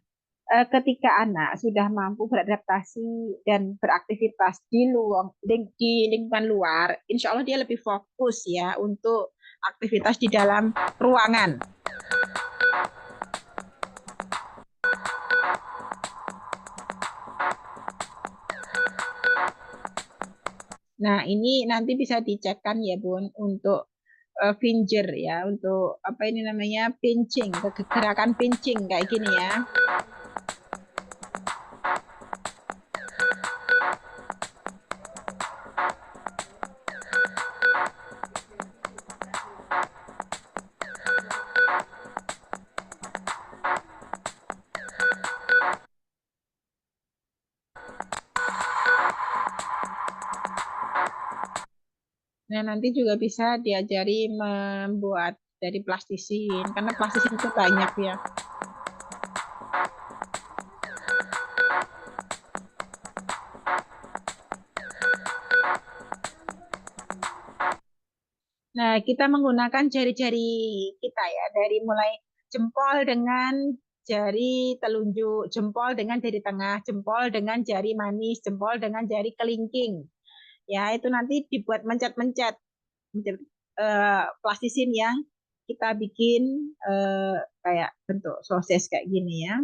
ketika anak sudah mampu beradaptasi dan beraktivitas di lingkungan luar, insya Allah dia lebih fokus ya untuk aktivitas di dalam ruangan. Nah, ini nanti bisa dicekkan ya, Bun, untuk finger ya, untuk apa ini namanya pinching, gerakan pinching kayak gini ya. Nah, nanti juga bisa diajari membuat dari plastisin, karena plastisin itu banyak ya. Nah, kita menggunakan jari-jari kita ya, dari mulai jempol dengan jari telunjuk, jempol dengan jari tengah, jempol dengan jari manis, jempol dengan jari kelingking. Ya, itu nanti dibuat mencet-mencet, plastisin yang kita bikin kayak bentuk sosis kayak gini ya.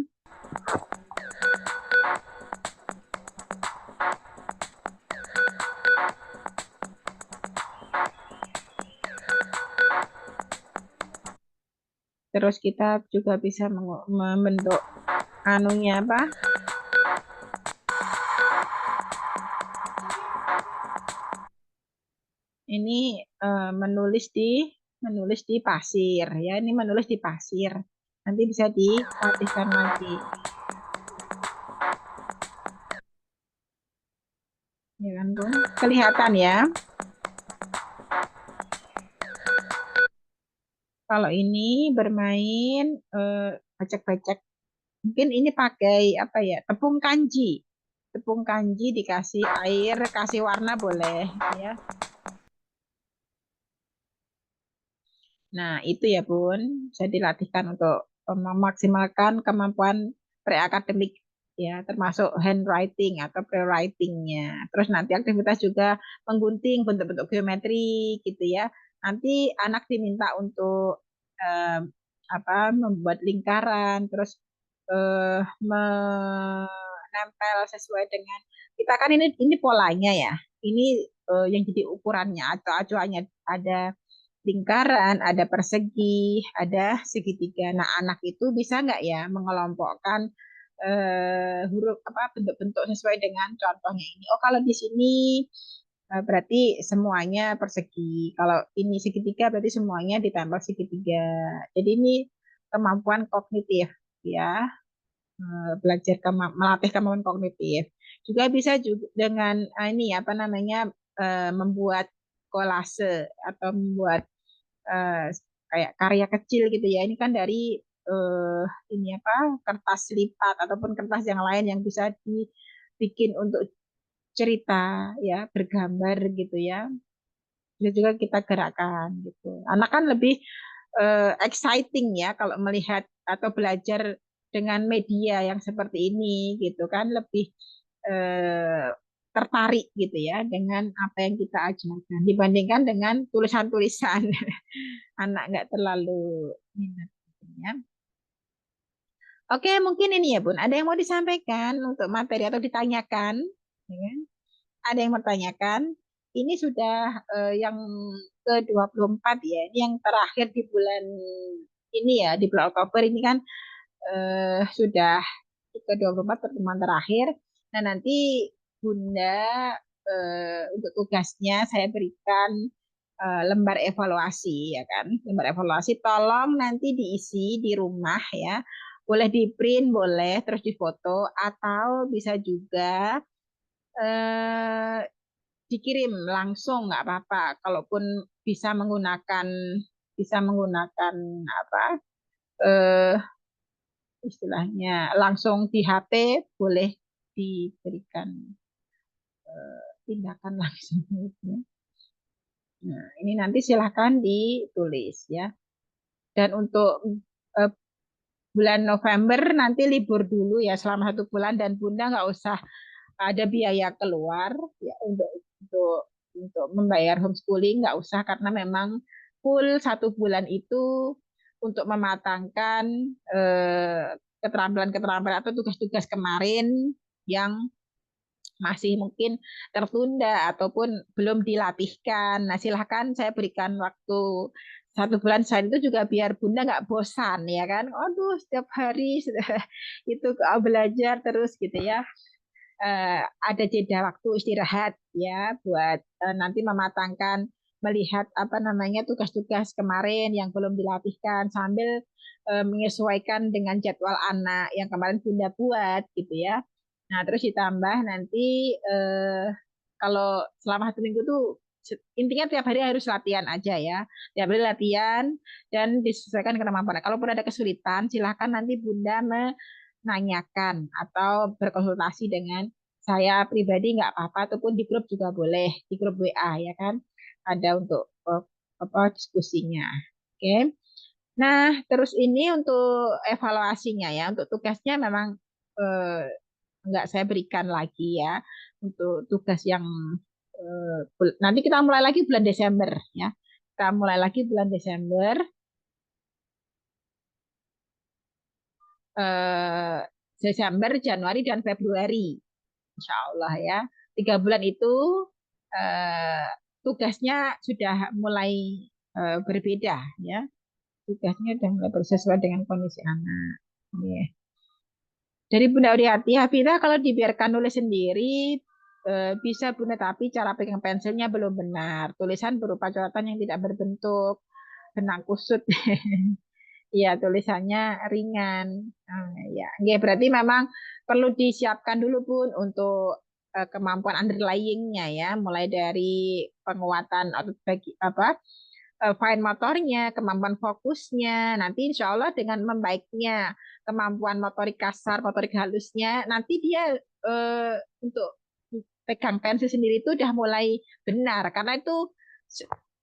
Terus kita juga bisa membentuk anunya apa? Ini menulis di pasir ya. Ini menulis di pasir. Nanti bisa dilatihkan lagi. Ya kan, Bun? Kelihatan ya. Kalau ini bermain bacak-bacak. Mungkin ini pakai apa ya? Tepung kanji. Tepung kanji dikasih air, kasih warna boleh ya. Nah, itu ya, Bun. Bisa dilatihkan untuk memaksimalkan kemampuan preakademik ya, termasuk handwriting atau pre-writing-nya. Terus nanti aktivitas juga menggunting bentuk-bentuk geometri gitu ya. Nanti anak diminta untuk eh, apa membuat lingkaran, terus menempel sesuai dengan kita kan ini polanya ya. Ini yang jadi ukurannya atau acuannya ada lingkaran, ada persegi, ada segitiga. Nah, anak itu bisa nggak ya mengelompokkan huruf apa bentuk-bentuk sesuai dengan contohnya ini. Oh, kalau di sini berarti semuanya persegi. Kalau ini segitiga berarti semuanya ditambah segitiga. Jadi ini kemampuan kognitif ya, belajar melatih kemampuan kognitif. Juga bisa juga dengan ini apa namanya membuat kolase atau membuat eh, kayak karya kecil gitu ya. Ini kan dari eh, ini apa kertas lipat ataupun kertas yang lain yang bisa dibikin untuk cerita ya, bergambar gitu ya. Bisa juga kita gerakkan gitu. Anak kan lebih exciting ya kalau melihat atau belajar dengan media yang seperti ini gitu kan, lebih eh, tertarik gitu ya dengan apa yang kita ajarkan dibandingkan dengan tulisan-tulisan. Anak nggak terlalu minat gitu ya. Oke, mungkin ini ya Bun. Ada yang mau disampaikan untuk materi atau ditanyakan? Ya kan? Ada yang mau tanyakan? Ini sudah yang ke-24 ya. Ini yang terakhir di bulan ini ya, di bulan Oktober ini kan sudah ke-24 pertemuan terakhir. Nah, nanti Bunda untuk tugasnya saya berikan lembar evaluasi ya kan. Lembar evaluasi tolong nanti diisi di rumah ya. Boleh di print, boleh terus difoto atau bisa juga eh, dikirim langsung nggak apa-apa. Kalaupun bisa menggunakan apa eh, istilahnya langsung di HP boleh diberikan tindakan langsung. Nah, ini nanti silahkan ditulis ya. Dan untuk eh, bulan November nanti libur dulu ya selama 1 bulan dan Bunda nggak usah ada biaya keluar ya untuk membayar homeschooling nggak usah karena memang full 1 bulan itu untuk mematangkan keterampilan-keterampilan atau tugas-tugas kemarin yang masih mungkin tertunda ataupun belum dilatihkan. Nah, silahkan saya berikan waktu 1 bulan selain itu juga biar Bunda nggak bosan ya kan. Aduh, setiap hari itu belajar terus gitu ya. Ada jeda waktu istirahat ya buat nanti mematangkan melihat apa namanya tugas-tugas kemarin yang belum dilatihkan sambil menyesuaikan dengan jadwal anak yang kemarin Bunda buat gitu ya. Nah, terus ditambah nanti kalau selama 1 minggu tuh intinya tiap hari harus latihan aja ya. Tiap hari latihan dan disesuaikan kemampuan. Kalaupun ada kesulitan, silakan nanti Bunda menanyakan atau berkonsultasi dengan saya pribadi nggak apa-apa, ataupun di grup juga boleh, di grup WA ya kan, ada untuk apa diskusinya. Oke. Nah, terus ini untuk evaluasinya ya, untuk tugasnya memang eh, nggak saya berikan lagi ya, untuk tugas yang nanti kita mulai lagi bulan Desember ya. Kita mulai lagi bulan Desember. eh, Desember, Januari, dan Februari. Insya Allah ya. 3 bulan itu eh, tugasnya sudah mulai berbeda ya. Tugasnya sudah mulai bersesuaian dengan kondisi anak. Ya. Dari Bunda Uriati, Hafidah kalau dibiarkan nulis sendiri bisa Bunda, tapi cara pegang pensilnya belum benar. Tulisan berupa coretan yang tidak berbentuk benang kusut. Iya, tulisannya ringan. Ya, ya, berarti memang perlu disiapkan dulu Bun untuk kemampuan underlyingnya ya, mulai dari penguatan otot bagi apa fine motornya, kemampuan fokusnya. Nanti insya Allah dengan membaiknya kemampuan motorik kasar, motorik halusnya, nanti dia untuk pegang pensil sendiri itu udah mulai benar, karena itu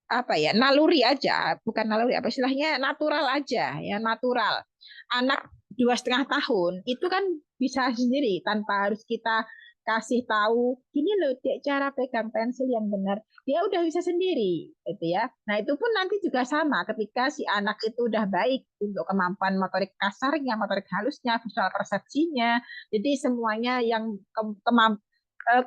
apa ya, naluri aja, bukan naluri, apa istilahnya, natural aja ya, natural. Anak 2,5 tahun itu kan bisa sendiri tanpa harus kita kasih tahu gini loh Dek, cara pegang pensil yang benar, dia udah bisa sendiri gitu ya. Nah itu pun nanti juga sama ketika si anak itu udah baik untuk kemampuan motorik kasarnya, motorik halusnya, visual persepsinya, jadi semuanya yang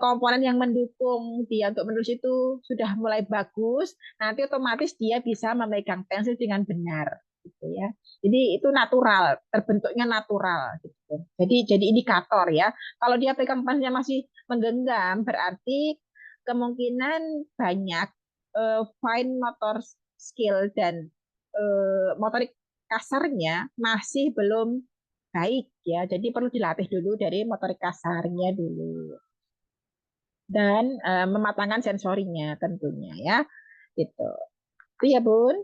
komponen yang mendukung dia untuk menulis itu sudah mulai bagus, nanti otomatis dia bisa memegang pensil dengan benar gitu ya. Jadi itu natural, terbentuknya natural gitu. Jadi indikator ya. Kalau dia pegang pensilnya masih menggenggam, berarti kemungkinan banyak fine motor skill dan motorik kasarnya masih belum baik ya. Jadi perlu dilatih dulu dari motorik kasarnya dulu dan mematangkan sensorinya tentunya ya gitu. Itu ya Bun.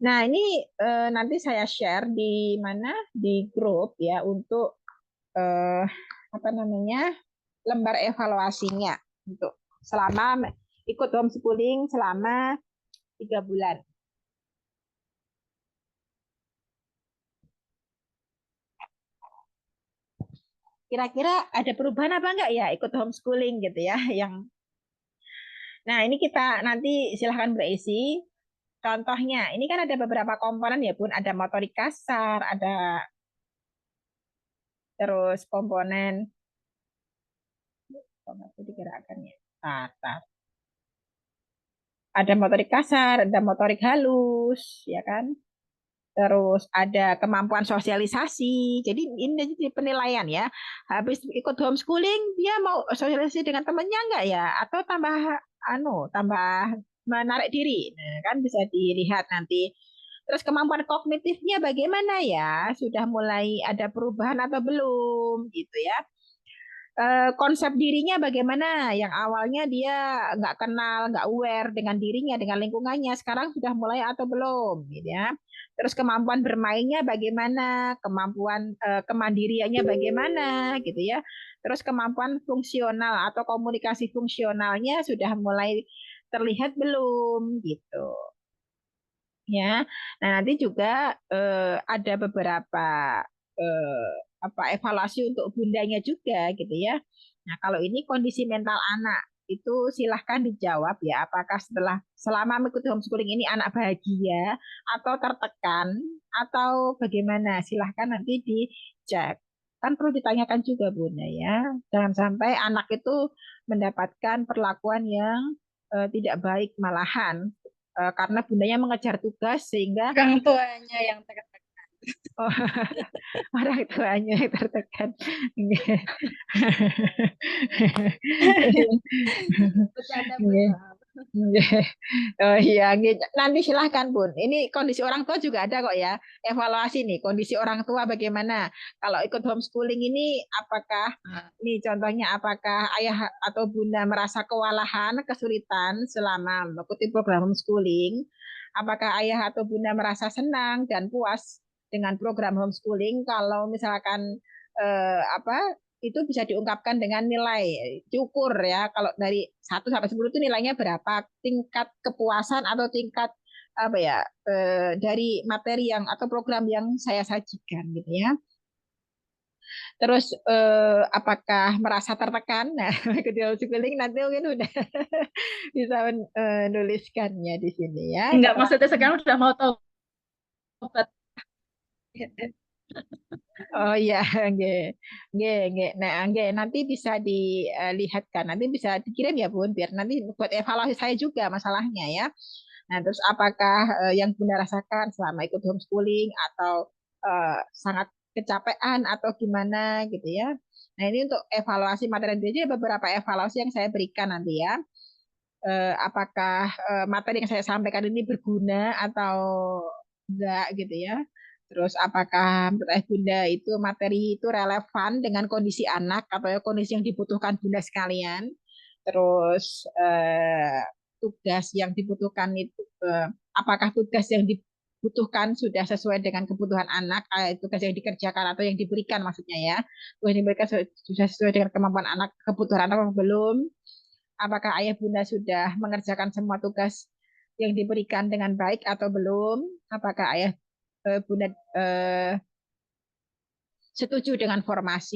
Nah ini nanti saya share di mana, di grup ya, untuk eh, apa namanya, lembar evaluasinya untuk selama ikut homeschooling selama 3 bulan. Kira-kira ada perubahan apa enggak ya ikut homeschooling gitu ya, yang nah ini kita nanti silahkan berisi. Contohnya, ini kan ada beberapa komponen ya Bun, ada motorik kasar, ada terus komponen digerakkan ya. Tata. Ada motorik kasar, ada motorik halus, ya kan? Terus ada kemampuan sosialisasi. Jadi ini jadi penilaian ya. Habis ikut homeschooling, dia mau sosialisasi dengan temannya enggak ya? Atau tambah menarik diri. Nah, kan bisa dilihat nanti. Terus kemampuan kognitifnya bagaimana ya? Sudah mulai ada perubahan atau belum gitu ya? Konsep dirinya bagaimana? Yang awalnya dia nggak kenal, nggak aware dengan dirinya, dengan lingkungannya, sekarang sudah mulai atau belum, gitu ya. Terus kemampuan bermainnya bagaimana? Kemampuan kemandiriannya bagaimana, gitu ya. Terus kemampuan fungsional atau komunikasi fungsionalnya sudah mulai terlihat belum, gitu ya. Nah, nanti juga ada beberapa eh, apa evaluasi untuk bundanya juga gitu ya. Nah, kalau ini kondisi mental anak itu silahkan dijawab ya, apakah setelah selama mengikuti homeschooling ini anak bahagia atau tertekan atau bagaimana, silahkan nanti dicek. Kan perlu ditanyakan juga Bunda ya, jangan sampai anak itu mendapatkan perlakuan yang tidak baik malahan karena bundanya mengejar tugas sehingga Orang tuanya yang tertekan. oh, orang tuanya yang tertekan. Bercanda, Bun. Nggih. Oh iya, nggih. Nanti silahkan Bun. Ini kondisi orang tua juga ada kok ya. Evaluasi nih, kondisi orang tua bagaimana. Kalau ikut homeschooling ini, apakah Nah, ini contohnya, apakah ayah atau bunda merasa kewalahan, kesulitan selama mengikuti program homeschooling? Apakah ayah atau bunda merasa senang dan puas dengan program homeschooling? Kalau misalkan apa itu bisa diungkapkan dengan nilai diukur ya. Kalau dari 1 sampai 10 itu nilainya berapa, tingkat kepuasan atau tingkat apa ya dari materi yang atau program yang saya sajikan gitu ya. Terus apakah merasa tertekan? Nah, kedua homeschooling nanti mungkin udah bisa menuliskannya di sini ya. enggak, Kalau maksudnya sekarang udah mau tobat. oh iya, nggih. Nggih, nggih. Nah, nggih, nanti bisa dilihatkan. Nanti bisa dikirim ya, Bun, biar nanti buat evaluasi saya juga masalahnya ya. Nah, terus apakah yang Bunda rasakan selama ikut homeschooling atau sangat kecapean atau gimana gitu ya. Nah, ini untuk evaluasi materi. Jadi ada beberapa evaluasi yang saya berikan nanti ya. Apakah materi yang saya sampaikan ini berguna atau enggak gitu ya. Terus apakah menurut Bunda itu materi itu relevan dengan kondisi anak atau ya kondisi yang dibutuhkan Bunda sekalian. Terus tugas yang dibutuhkan itu apakah tugas yang dibutuhkan sudah sesuai dengan kebutuhan anak, tugas yang dikerjakan atau yang diberikan maksudnya ya. Tugas yang diberikan sudah sesuai dengan kemampuan anak, kebutuhan anak atau belum. Apakah ayah bunda sudah mengerjakan semua tugas yang diberikan dengan baik atau belum? Apakah ayah bunda setuju dengan formula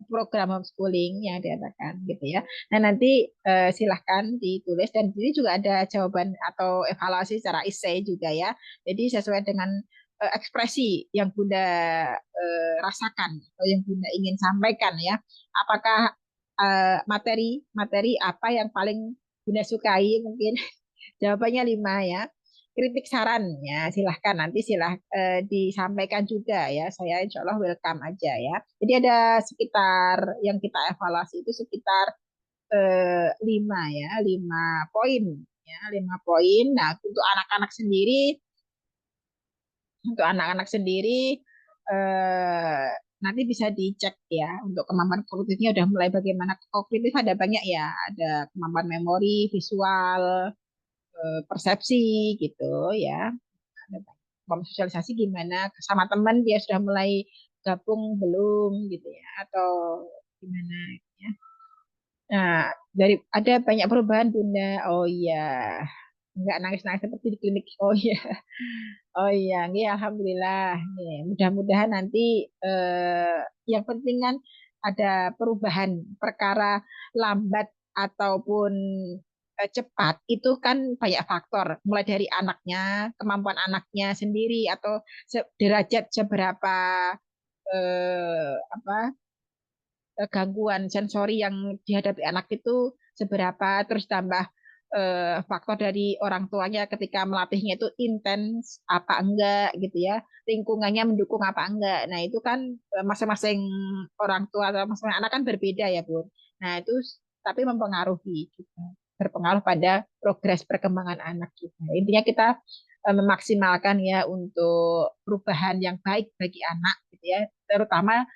program homeschooling yang diadakan gitu ya. Nah nanti silahkan ditulis dan ini juga ada jawaban atau evaluasi secara essay juga ya. Jadi sesuai dengan ekspresi yang Bunda rasakan atau yang Bunda ingin sampaikan ya. Apakah materi materi apa yang paling Bunda sukai mungkin jawabannya 5 ya. Kritik saran ya silahkan nanti disampaikan juga ya. Saya insya Allah welcome aja ya. Jadi ada sekitar yang kita evaluasi itu sekitar 5 ya, 5 poin ya, 5 poin. Nah untuk anak-anak sendiri eh, nanti bisa dicek ya untuk kemampuan kognitifnya udah mulai bagaimana. Kognitif ada banyak ya, ada kemampuan memori, visual, persepsi gitu ya. Ada kemampuan sosialisasi gimana sama teman dia sudah mulai gabung belum gitu ya atau gimana ya. Nah, dari ada banyak perubahan Bunda. Oh iya, nggak nangis-nangis seperti di klinik. Oh iya, oh iya, nggih, alhamdulillah. Nih, mudah-mudahan nanti yang penting kan ada perubahan perkara lambat ataupun cepat itu kan banyak faktor, mulai dari anaknya, kemampuan anaknya sendiri atau derajat seberapa apa gangguan sensori yang dihadapi anak itu seberapa, terus tambah faktor dari orang tuanya ketika melatihnya itu intens apa enggak gitu ya, lingkungannya mendukung apa enggak. Nah itu kan masing-masing orang tua atau masing-masing anak kan berbeda ya Bun. Nah itu tapi mempengaruhi juga, berpengaruh pada progres perkembangan anak kita. Intinya kita memaksimalkan ya untuk perubahan yang baik bagi anak gitu ya, terutama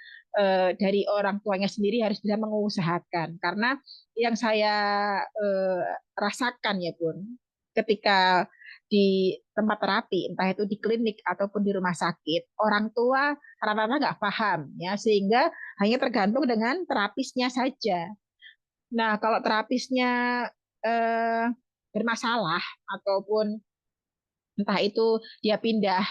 dari orang tuanya sendiri harus bisa mengusahakan. Karena yang saya eh, rasakan ya Bun, ketika di tempat terapi, entah itu di klinik ataupun di rumah sakit, orang tua rata-rata nggak paham ya, sehingga hanya tergantung dengan terapisnya saja. Nah, kalau terapisnya eh, bermasalah ataupun entah itu dia pindah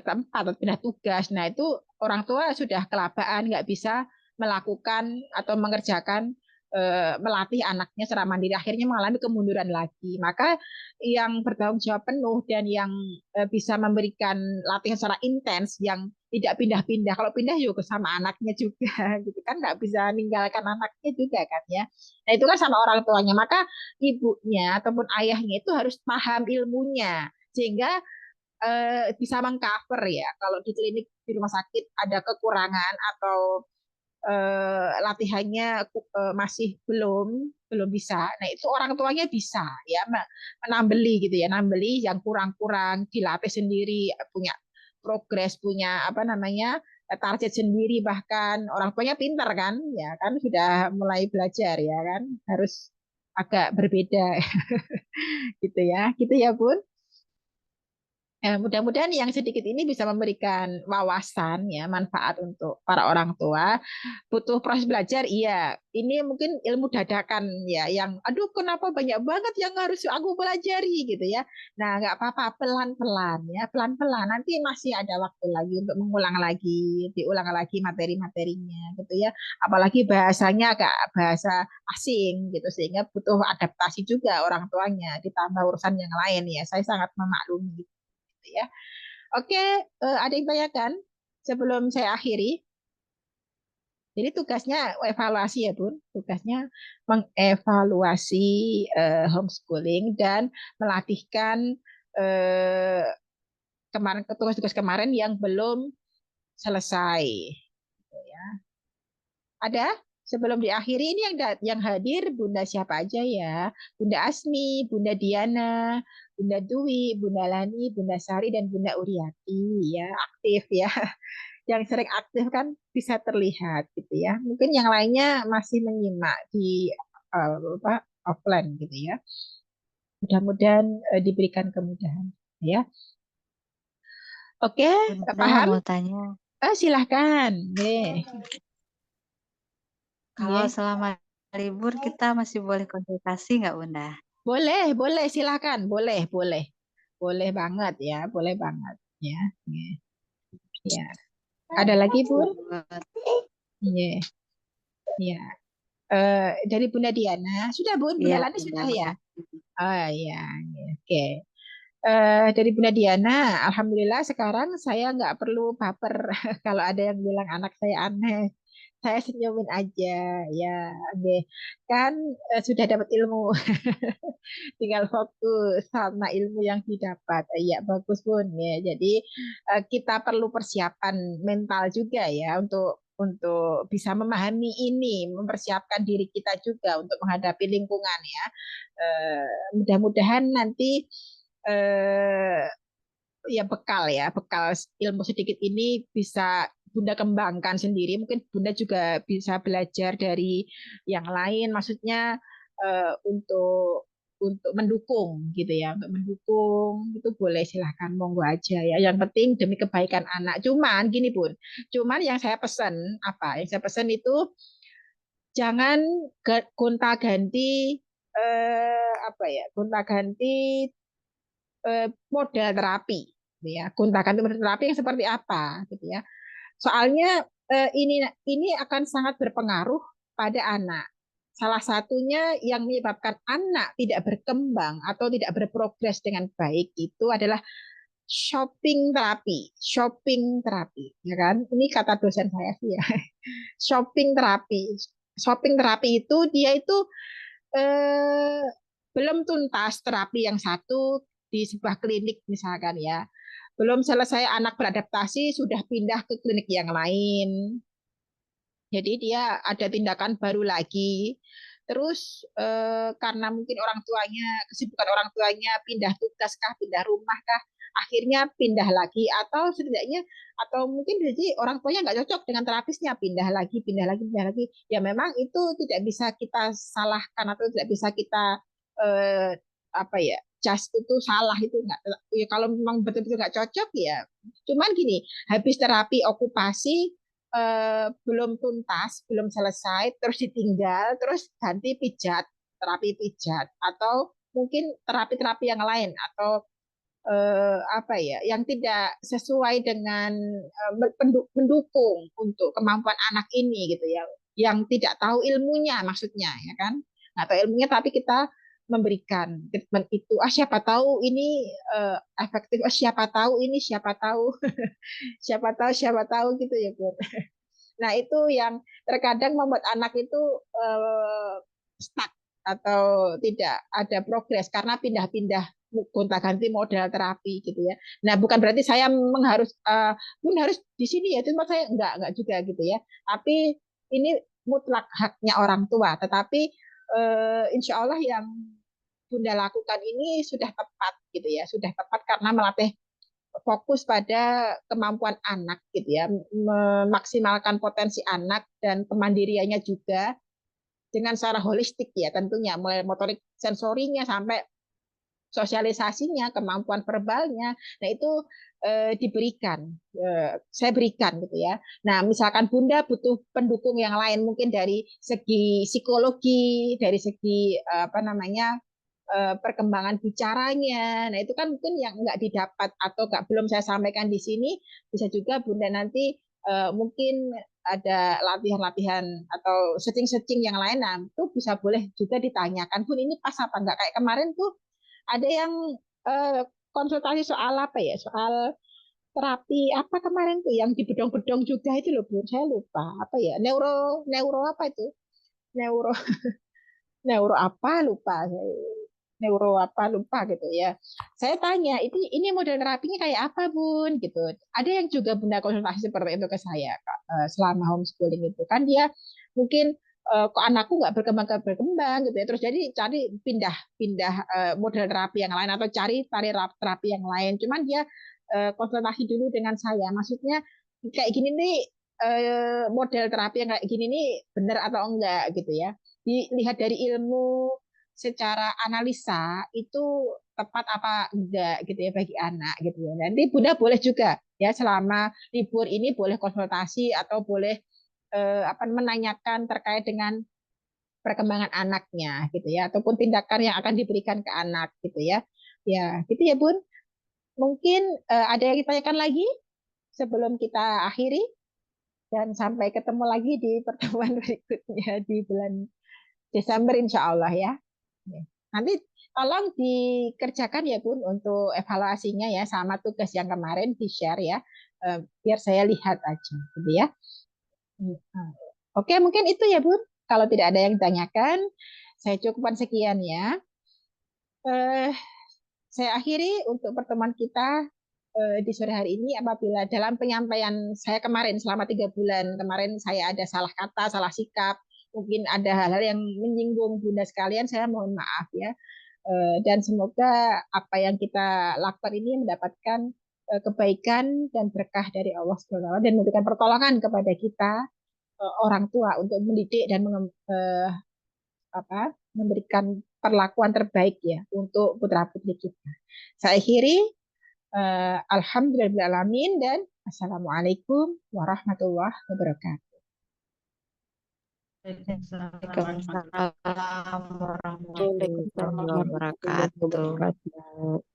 tempat atau pindah tugas. Nah, itu orang tua sudah kelabaan, nggak bisa melakukan atau mengerjakan melatih anaknya secara mandiri, akhirnya mengalami kemunduran lagi. Maka yang bertanggung jawab penuh dan yang bisa memberikan latihan secara intens yang tidak pindah-pindah. Kalau pindah juga sama anaknya juga, gitu kan nggak bisa meninggalkan anaknya juga kan ya. Nah itu kan sama orang tuanya. Maka ibunya ataupun ayahnya itu harus paham ilmunya sehingga bisa mengcover ya kalau di klinik di rumah sakit ada kekurangan atau latihannya masih belum bisa. Nah, itu orang tuanya bisa ya menambeli gitu ya, nambeli yang kurang-kurang dilatih sendiri, punya progres, punya apa namanya target sendiri, bahkan orang tuanya pintar kan, ya kan sudah mulai belajar ya kan, harus agak berbeda gitu ya Bun. Mudah-mudahan yang sedikit ini bisa memberikan wawasan ya, manfaat untuk para orang tua. Butuh proses belajar, iya. Ini mungkin ilmu dadakan ya, yang aduh kenapa banyak banget yang harus aku pelajari gitu ya. Nah, nggak apa-apa, pelan-pelan ya, pelan-pelan. Nanti masih ada waktu lagi untuk mengulang lagi, diulang lagi materi-materinya gitu ya. Apalagi bahasanya agak bahasa asing gitu, sehingga butuh adaptasi juga orang tuanya, ditambah urusan yang lain ya. Saya sangat memaklumi gitu ya. Oke, ada yang tanyakan sebelum saya akhiri? Jadi tugasnya evaluasi ya Bun, tugasnya mengevaluasi homeschooling dan melatihkan eh, kemarin tugas-tugas kemarin yang belum selesai. Gitu ya. Ada? Sebelum diakhiri ini yang hadir Bunda siapa aja ya? Bunda Asmi, Bunda Diana, Bunda Dwi, Bunda Lani, Bunda Sari, dan Bunda Uriati ya, aktif ya. Yang sering aktif kan bisa terlihat gitu ya. Mungkin yang lainnya masih menyimak di offline gitu ya. Mudah-mudahan diberikan kemudahan ya. Oke, Bunda paham? mau tanya, Silahkan. Nih. kalau Nih. selama libur kita masih boleh konsultasi nggak Bunda? Boleh, boleh, silakan. Boleh, boleh. Boleh banget ya, boleh banget ya. Nih. Ya. Ada lagi, Bun? Iya. Ya. Dari Bunda Diana, sudah Bun, Bunda Iya Lani Bunda, sudah ya? makasih. Oh iya, oke. Dari Bunda Diana, alhamdulillah sekarang saya nggak perlu baper kalau ada yang bilang anak saya aneh. Saya senyumin aja, ya, oke. Kan sudah dapat ilmu, tinggal fokus sama ilmu yang didapat. Ya, bagus Bun. Ya, jadi kita perlu persiapan mental juga ya untuk bisa memahami ini, mempersiapkan diri kita juga untuk menghadapi lingkungan ya. Mudah-mudahan nanti eh, ya bekal ilmu sedikit ini bisa Bunda kembangkan sendiri. Mungkin Bunda juga bisa belajar dari yang lain. Maksudnya untuk mendukung gitu ya, untuk mendukung itu boleh, silahkan monggo aja ya. Yang penting demi kebaikan anak. Cuman gini Bun, cuman yang saya pesan apa? Yang saya pesan itu jangan gonta-ganti apa ya? Gonta-ganti model terapi gitu ya, gonta-ganti model terapi yang seperti apa gitu ya, soalnya ini akan sangat berpengaruh pada anak. Salah satunya yang menyebabkan anak tidak berkembang atau tidak berprogres dengan baik itu adalah shopping terapi ya kan, ini kata dosen saya sih ya. Shopping terapi itu dia itu eh, belum tuntas terapi yang satu di sebuah klinik misalkan ya. Belum selesai anak beradaptasi sudah pindah ke klinik yang lain. Jadi dia ada tindakan baru lagi. Terus karena mungkin orang tuanya, kesibukan orang tuanya pindah tugas kah, pindah rumah kah, akhirnya pindah lagi atau setidaknya atau mungkin jadi orang tuanya nggak cocok dengan terapisnya, pindah lagi, pindah lagi, pindah lagi. Ya memang itu tidak bisa kita salahkan atau tidak bisa kita eh, apa ya, just itu salah itu nggak. Ya, kalau memang betul-betul nggak cocok ya. Cuman gini, habis terapi okupasi belum tuntas, belum selesai, terus ditinggal, terus ganti pijat, terapi pijat, atau mungkin terapi-terapi yang lain, atau apa ya, yang tidak sesuai dengan mendukung untuk kemampuan anak ini gitu ya, yang tidak tahu ilmunya maksudnya ya kan, nggak tahu ilmunya tapi kita memberikan treatment itu, siapa tahu ini efektif, siapa tahu ini, siapa tahu siapa tahu gitu ya Bu. Nah, itu yang terkadang membuat anak itu stuck atau tidak ada progres karena pindah-pindah gonta-ganti model terapi gitu ya. Nah, bukan berarti saya harus di sini ya, cuma saya enggak juga gitu ya. Tapi ini mutlak haknya orang tua, tetapi insya Allah yang Bunda lakukan ini sudah tepat gitu ya, sudah tepat karena melatih fokus pada kemampuan anak gitu ya, memaksimalkan potensi anak dan kemandiriannya juga dengan secara holistik ya tentunya, mulai motorik sensorinya sampai sosialisasinya, kemampuan verbalnya. Nah, itu diberikan, saya berikan gitu ya. Nah, misalkan Bunda butuh pendukung yang lain mungkin dari segi psikologi, dari segi apa namanya perkembangan bicaranya. Nah, itu kan mungkin yang nggak didapat atau nggak belum saya sampaikan di sini, bisa juga Bunda nanti mungkin ada latihan-latihan atau searching-searching yang lain, nah itu bisa boleh juga ditanyakan, Bun ini pas apa enggak, kayak kemarin tuh ada yang konsultasi soal apa ya, soal terapi apa kemarin tuh yang di bedong-bedong juga itu loh Bun, saya lupa apa ya, neuro neuro apa itu, neuro neuro apa lupa saya, neuro apa lupa gitu ya. Saya tanya, ini model terapinya kayak apa Bun gitu. Ada yang juga Bunda konsultasi seperti itu ke saya Kak, selama homeschooling itu kan dia mungkin kok anakku nggak berkembang gitu ya. Terus jadi cari pindah pindah model terapi yang lain atau cari terapi yang lain. Cuman dia konsultasi dulu dengan saya. Maksudnya kayak gini nih model terapi yang kayak gini nih benar atau enggak gitu ya. Dilihat dari ilmu secara analisa itu tepat apa enggak gitu ya bagi anak gitu ya. Nanti Bunda boleh juga ya selama libur ini boleh konsultasi atau boleh apa menanyakan terkait dengan perkembangan anaknya gitu ya ataupun tindakan yang akan diberikan ke anak gitu ya. Ya, gitu ya Bun. Mungkin ada yang ditanyakan lagi sebelum kita akhiri dan sampai ketemu lagi di pertemuan berikutnya di bulan Desember insya Allah ya. Nanti tolong dikerjakan ya Bun untuk evaluasinya ya sama tugas yang kemarin di-share ya. Biar saya lihat aja gitu ya. Oke, mungkin itu ya Bun. Kalau tidak ada yang ditanyakan, saya cukupkan sekian ya. Eh, saya akhiri untuk pertemuan kita di sore hari ini. Apabila dalam penyampaian saya kemarin selama 3 bulan kemarin saya ada salah kata, salah sikap, mungkin ada hal-hal yang menyinggung Bunda sekalian, saya mohon maaf ya. Dan semoga apa yang kita lakukan ini mendapatkan kebaikan dan berkah dari Allah SWT dan memberikan pertolongan kepada kita orang tua untuk mendidik dan memberikan perlakuan terbaik ya untuk putra putri kita. Saya akhiri alhamdulillahirabbil dan assalamualaikum warahmatullahi wabarakatuh. Waalaikumsalam warahmatullahi wabarakatuh.